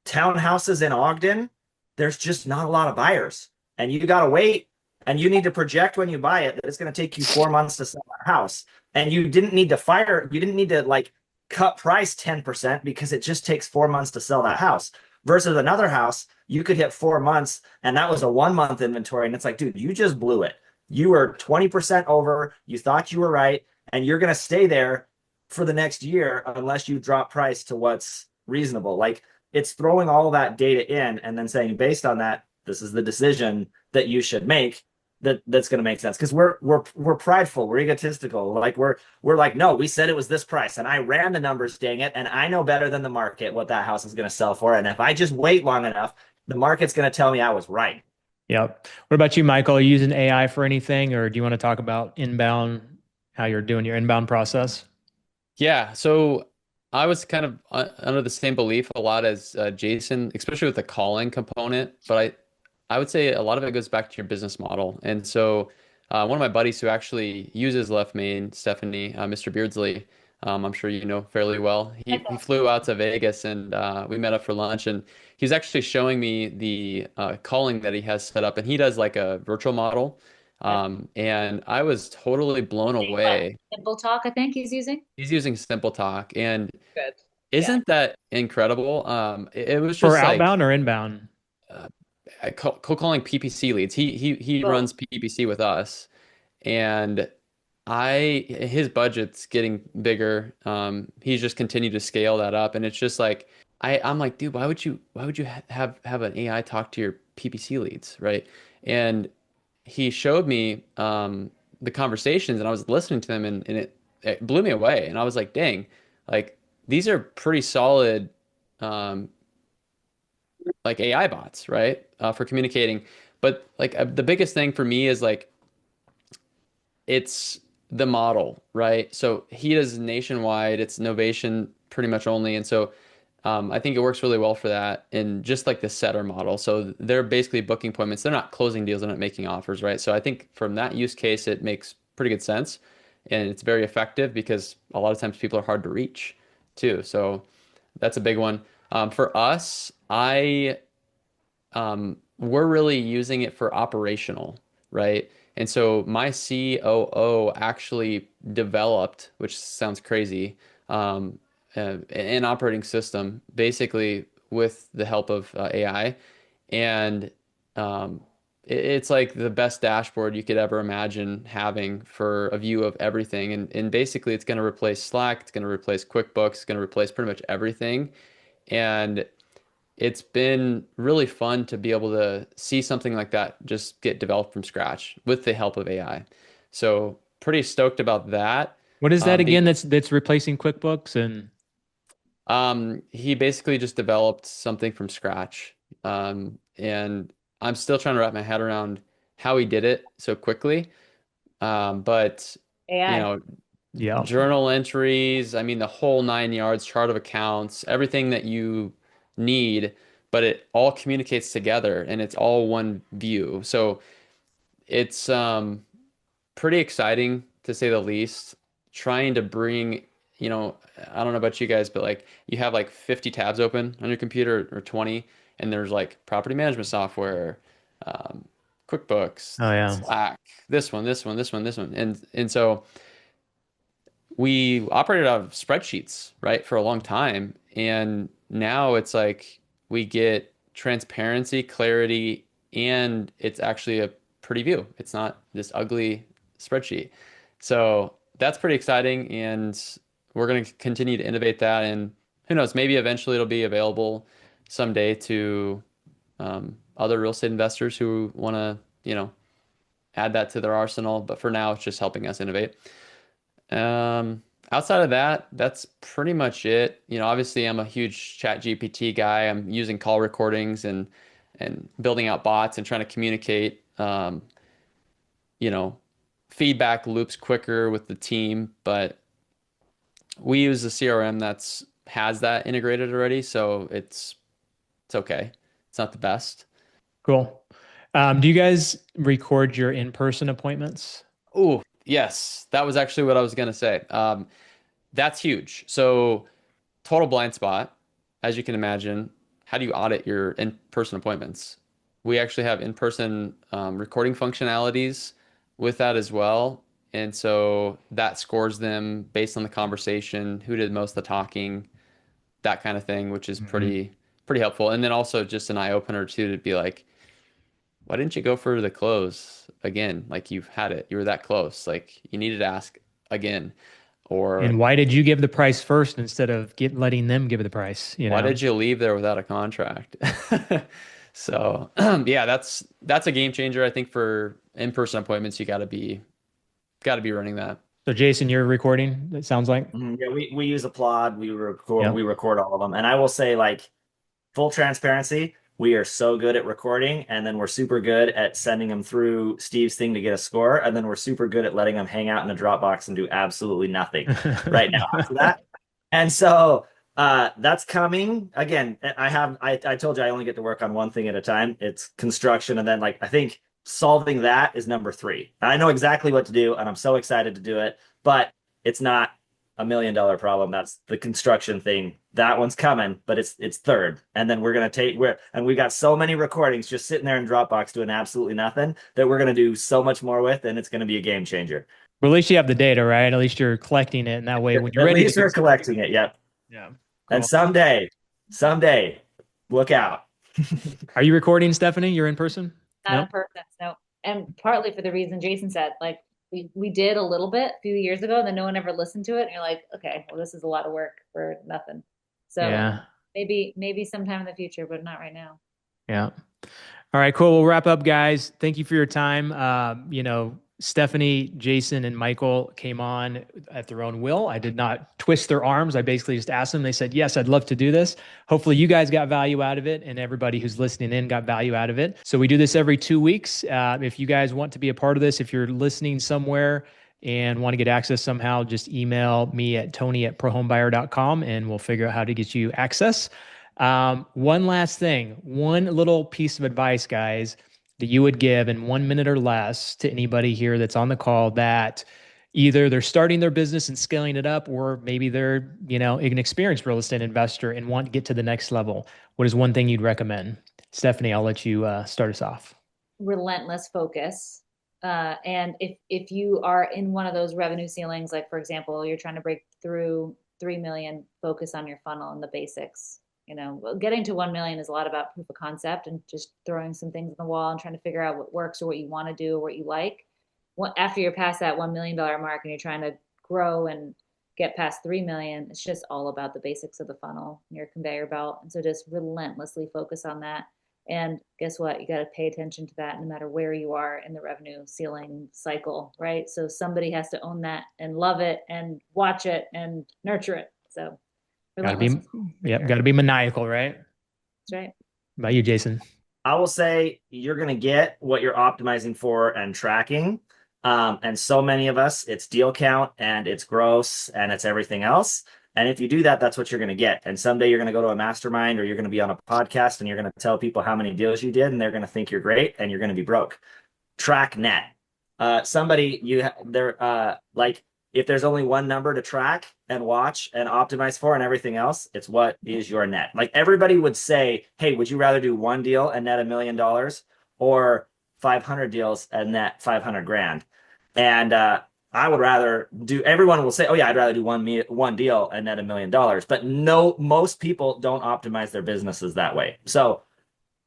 townhouses in Ogden, there's just not a lot of buyers. And you got to wait. And you need to project when you buy it that it's going to take you 4 months to sell that house. And you didn't need to like cut price 10% because it just takes 4 months to sell that house. Versus another house, you could hit 4 months and that was a 1 month inventory. And it's like, dude, you just blew it. You were 20% over. You thought you were right. And you're going to stay there for the next year unless you drop price to what's reasonable. Like it's throwing all that data in and then saying, based on that, this is the decision that you should make. That's going to make sense because we're prideful, we're egotistical, like we're like, no, we said it was this price and I ran the numbers, dang it, and I know better than the market what that house is going to sell for, and if I just wait long enough, the market's going to tell me I was right. Yep. What about you, Michael? Are you using AI for anything, or do you want to talk about inbound, how you're doing your inbound process? Yeah, so I was kind of under the same belief a lot as Jason, especially with the calling component, but I would say a lot of it goes back to your business model. And so one of my buddies who actually uses Left Main, Stephanie, Mr. Beardsley, I'm sure you know fairly well. He flew out to Vegas and we met up for lunch, and he was actually showing me the calling that he has set up, and he does like a virtual model. And I was totally blown away. Simple Talk, I think he's using. He's using Simple Talk, and Good. isn't that incredible? It was For just like outbound or inbound? cold calling PPC leads. He Oh. runs PPC with us, and his budget's getting bigger. He's just continued to scale that up, and it's just like I'm like, dude, why would you have an AI talk to your PPC leads, right? And he showed me the conversations, and I was listening to them, and it blew me away, and I was like, dang, like these are pretty solid like AI bots, right? For communicating. But like the biggest thing for me is like it's the model, right? So he does nationwide, it's Novation pretty much only. And so I think it works really well for that. And just like the setter model. So they're basically booking appointments. They're not closing deals. They're not making offers, right? So I think from that use case, it makes pretty good sense. And it's very effective because a lot of times people are hard to reach too. So that's a big one. For us, we're really using it for operational, right? And so my COO actually developed, which sounds crazy, an operating system basically with the help of AI. And it's like the best dashboard you could ever imagine having for a view of everything. And basically, it's going to replace Slack, it's going to replace QuickBooks, it's going to replace pretty much everything. And it's been really fun to be able to see something like that just get developed from scratch with the help of AI. So pretty stoked about that. What is that again? Be That's replacing QuickBooks and He basically just developed something from scratch. And I'm still trying to wrap my head around how he did it so quickly. But you AI. know, yeah. journal entries, I mean, the whole 9 yards, chart of accounts, everything that you need, but it all communicates together and it's all one view. So it's pretty exciting to say the least, trying to bring, I don't know about you guys, but like you have like 50 tabs open on your computer or 20, and there's like property management software, um, QuickBooks, Oh yeah. Slack, this one, this one, this one, this one. And so we operated out of spreadsheets, right, for a long time. And now it's like we get transparency, clarity, and it's actually a pretty view. It's not this ugly spreadsheet. So that's pretty exciting. And we're going to continue to innovate that. And who knows, maybe eventually it'll be available someday to other real estate investors who want to, add that to their arsenal. But for now, it's just helping us innovate. Outside of that, that's pretty much it. Obviously I'm a huge chat GPT guy. I'm using call recordings and building out bots and trying to communicate, you know, feedback loops quicker with the team. But we use a CRM that's has that integrated already, so it's okay. It's not the best. Cool. Do you guys record your in-person appointments? Oh, yes, that was actually what I was gonna say. That's huge. So total blind spot, as you can imagine. How do you audit your in-person appointments? We actually have in-person recording functionalities with that as well. And so that scores them based on the conversation, who did most of the talking, that kind of thing, which is Mhm. pretty helpful. And then also just an eye opener too to be like, why didn't you go for the close again? Like you've had it, you were that close. Like you needed to ask again. Or And why did you give the price first instead of letting them give the price, why did you leave there without a contract? So yeah, that's a game changer. I think for in-person appointments, you gotta be running that. So Jason, you're recording, it sounds like. Mhm. Yeah, we use Applaud. Yeah. We record all of them, and I will say, like, full transparency, we are so good at recording, and then we're super good at sending them through Steve's thing to get a score, and then we're super good at letting them hang out in a Dropbox and do absolutely nothing right now after that. And so that's coming. Again, I told you I only get to work on one thing at a time. It's construction, and then like I think solving that is number three. I know exactly what to do, and I'm so excited to do it, but it's not $1 million problem. That's the construction thing. That one's coming, but it's third. And then we got so many recordings just sitting there in Dropbox doing absolutely nothing that we're gonna do so much more with, and it's gonna be a game changer. Well, at least you have the data, right? At least you're collecting it, and that way when you're At ready least we're collecting it. Yep. yeah. And Cool. someday, look out. Are you recording, Stephanie? You're in person? Not No? in person, no. And partly for the reason Jason said, like we did a little bit a few years ago, and then no one ever listened to it. And you're like, okay, well, this is a lot of work for nothing. So Yeah. maybe sometime in the future, but not right now. Yeah. All right, cool. We'll wrap up, guys. Thank you for your time. Stephanie, Jason, and Michael came on at their own will. I did not twist their arms. I basically just asked them. They said, yes, I'd love to do this. Hopefully you guys got value out of it, and everybody who's listening in got value out of it. So we do this every 2 weeks. If you guys want to be a part of this, if you're listening somewhere and want to get access somehow, just email me at tony@prohomebuyer.com and we'll figure out how to get you access. One last thing, one little piece of advice, guys, that you would give in 1 minute or less to anybody here that's on the call that either they're starting their business and scaling it up, or maybe they're, an experienced real estate investor and want to get to the next level. What is one thing you'd recommend? Stephanie, I'll let you start us off. Relentless focus. And if you are in one of those revenue ceilings, like for example, you're trying to break through 3 million, focus on your funnel and the basics. Getting to 1 million is a lot about proof of concept and just throwing some things on the wall and trying to figure out what works or what you want to do or what you like. After you're past that $1 million mark and you're trying to grow and get past 3 million, it's just all about the basics of the funnel, your conveyor belt. And so just relentlessly focus on that. And guess what? You got to pay attention to that no matter where you are in the revenue ceiling cycle, right? So somebody has to own that and love it and watch it and nurture it. So got to be maniacal, right? That's right. How about you, Jason? I will say you're going to get what you're optimizing for and tracking. And so many of us, it's deal count and it's gross and it's everything else. And if you do that, that's what you're going to get. And someday you're going to go to a mastermind or you're going to be on a podcast and you're going to tell people how many deals you did and they're going to think you're great and you're going to be broke. Track net. If there's only one number to track and watch and optimize for and everything else, it's what is your net. Like everybody would say, hey, would you rather do one deal and net $1 million or 500 deals and net 500 grand? And I would rather do, everyone will say, oh yeah, I'd rather do one deal and net $1 million. But no, most people don't optimize their businesses that way. So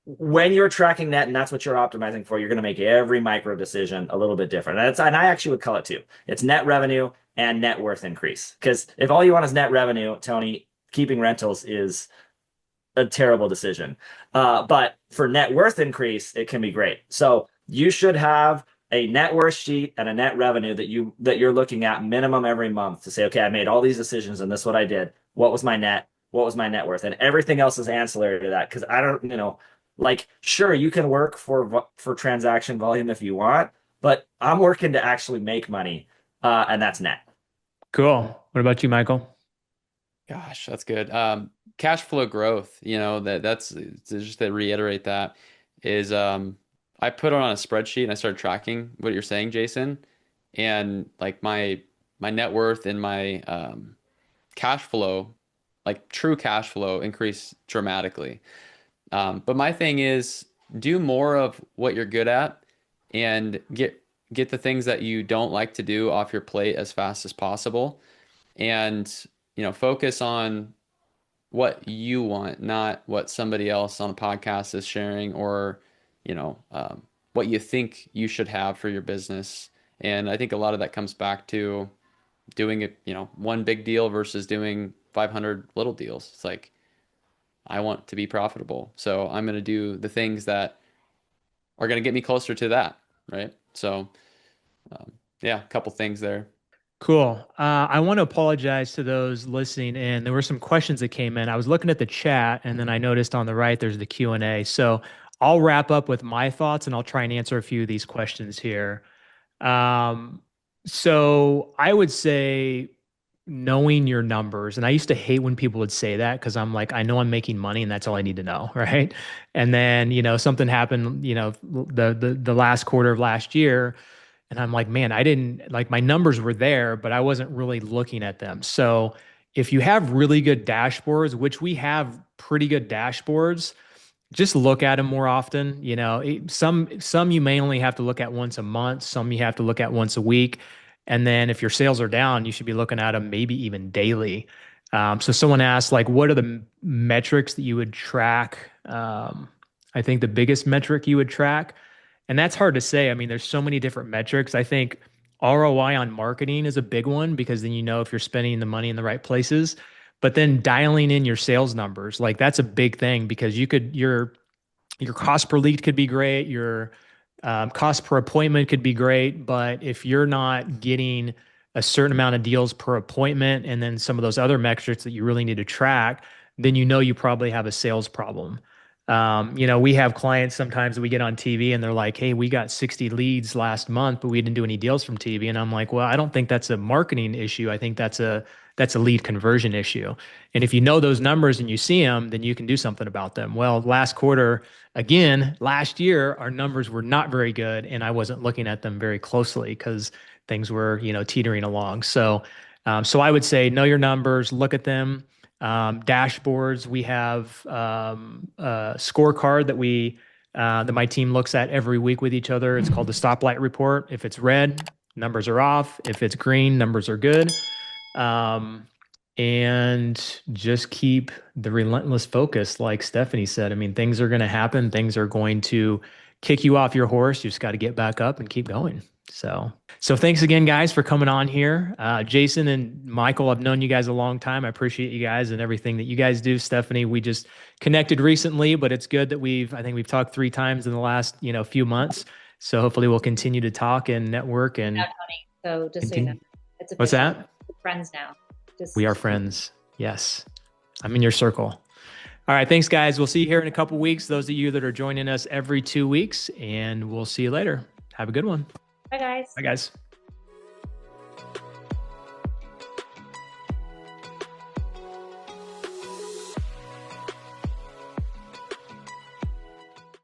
when you're tracking net and that's what you're optimizing for, you're going to make every micro decision a little bit different. And I actually would call it two. It's net revenue and net worth increase. Because if all you want is net revenue, Tony, keeping rentals is a terrible decision. But for net worth increase, it can be great. So you should have a net worth sheet and a net revenue that you're looking at minimum every month to say, okay, I made all these decisions and this is what I did. What was my net? What was my net worth? And everything else is ancillary to that. Because I don't, sure, you can work for transaction volume if you want, but I'm working to actually make money, and that's net. Cool. What about you, Michael? Gosh, that's good. Cash flow growth, that's just to reiterate that is I put it on a spreadsheet and I started tracking what you're saying, Jason, and like my net worth and my cash flow, like true cash flow, increased dramatically. But my thing is do more of what you're good at and get the things that you don't like to do off your plate as fast as possible. And, focus on what you want, not what somebody else on a podcast is sharing or, what you think you should have for your business. And I think a lot of that comes back to doing it, one big deal versus doing 500 little deals. It's like, I want to be profitable. So I'm going to do the things that are going to get me closer to that. Right. So, a couple things there. Cool. I want to apologize to those listening in. There were some questions that came in. I was looking at the chat and then I noticed on the right, there's the Q&A. So I'll wrap up with my thoughts and I'll try and answer a few of these questions here. So I would say knowing your numbers. And I used to hate when people would say that because I'm like, I know I'm making money and that's all I need to know. Right. And then, something happened, the last quarter of last year. And I'm like, man, I didn't like my numbers were there, but I wasn't really looking at them. So if you have really good dashboards, which we have pretty good dashboards, just look at them more often. Some you may only have to look at once a month. Some you have to look at once a week. And then if your sales are down, you should be looking at them maybe even daily. So someone asked, like, what are the metrics that you would track? I think the biggest metric you would track, and that's hard to say. I mean, there's so many different metrics. I think ROI on marketing is a big one because then if you're spending the money in the right places. But then dialing in your sales numbers, like that's a big thing because your cost per lead could be great, your cost per appointment could be great, but if you're not getting a certain amount of deals per appointment and then some of those other metrics that you really need to track, then you probably have a sales problem. We have clients sometimes that we get on TV and they're like, hey, we got 60 leads last month, but we didn't do any deals from TV. And I'm like, well, I don't think that's a marketing issue. I think that's a lead conversion issue. And if you know those numbers and you see them, then you can do something about them. Well, last quarter, again, last year, our numbers were not very good. And I wasn't looking at them very closely because things were, teetering along. So I would say know your numbers, look at them. Dashboards. We have a scorecard that my team looks at every week with each other. It's called the stoplight report. If it's red, numbers are off. If it's green, numbers are good. And just keep the relentless focus, like Stephanie said. I mean, things are going to happen. Things are going to kick you off your horse. You just got to get back up and keep going. So thanks again, guys, for coming on here. Jason and Michael, I've known you guys a long time. I appreciate you guys and everything that you guys do. Stephanie, we just connected recently, but it's good that I think we've talked 3 times in the last, few months. So hopefully we'll continue to talk and network and Tony. So just continue. so you know, it's What's that? We're friends now. We are friends. Yes. I'm in your circle. All right. Thanks, guys. We'll see you here in a couple weeks. Those of you that are joining us every 2 weeks, and we'll see you later. Have a good one. Bye, guys. Bye, guys.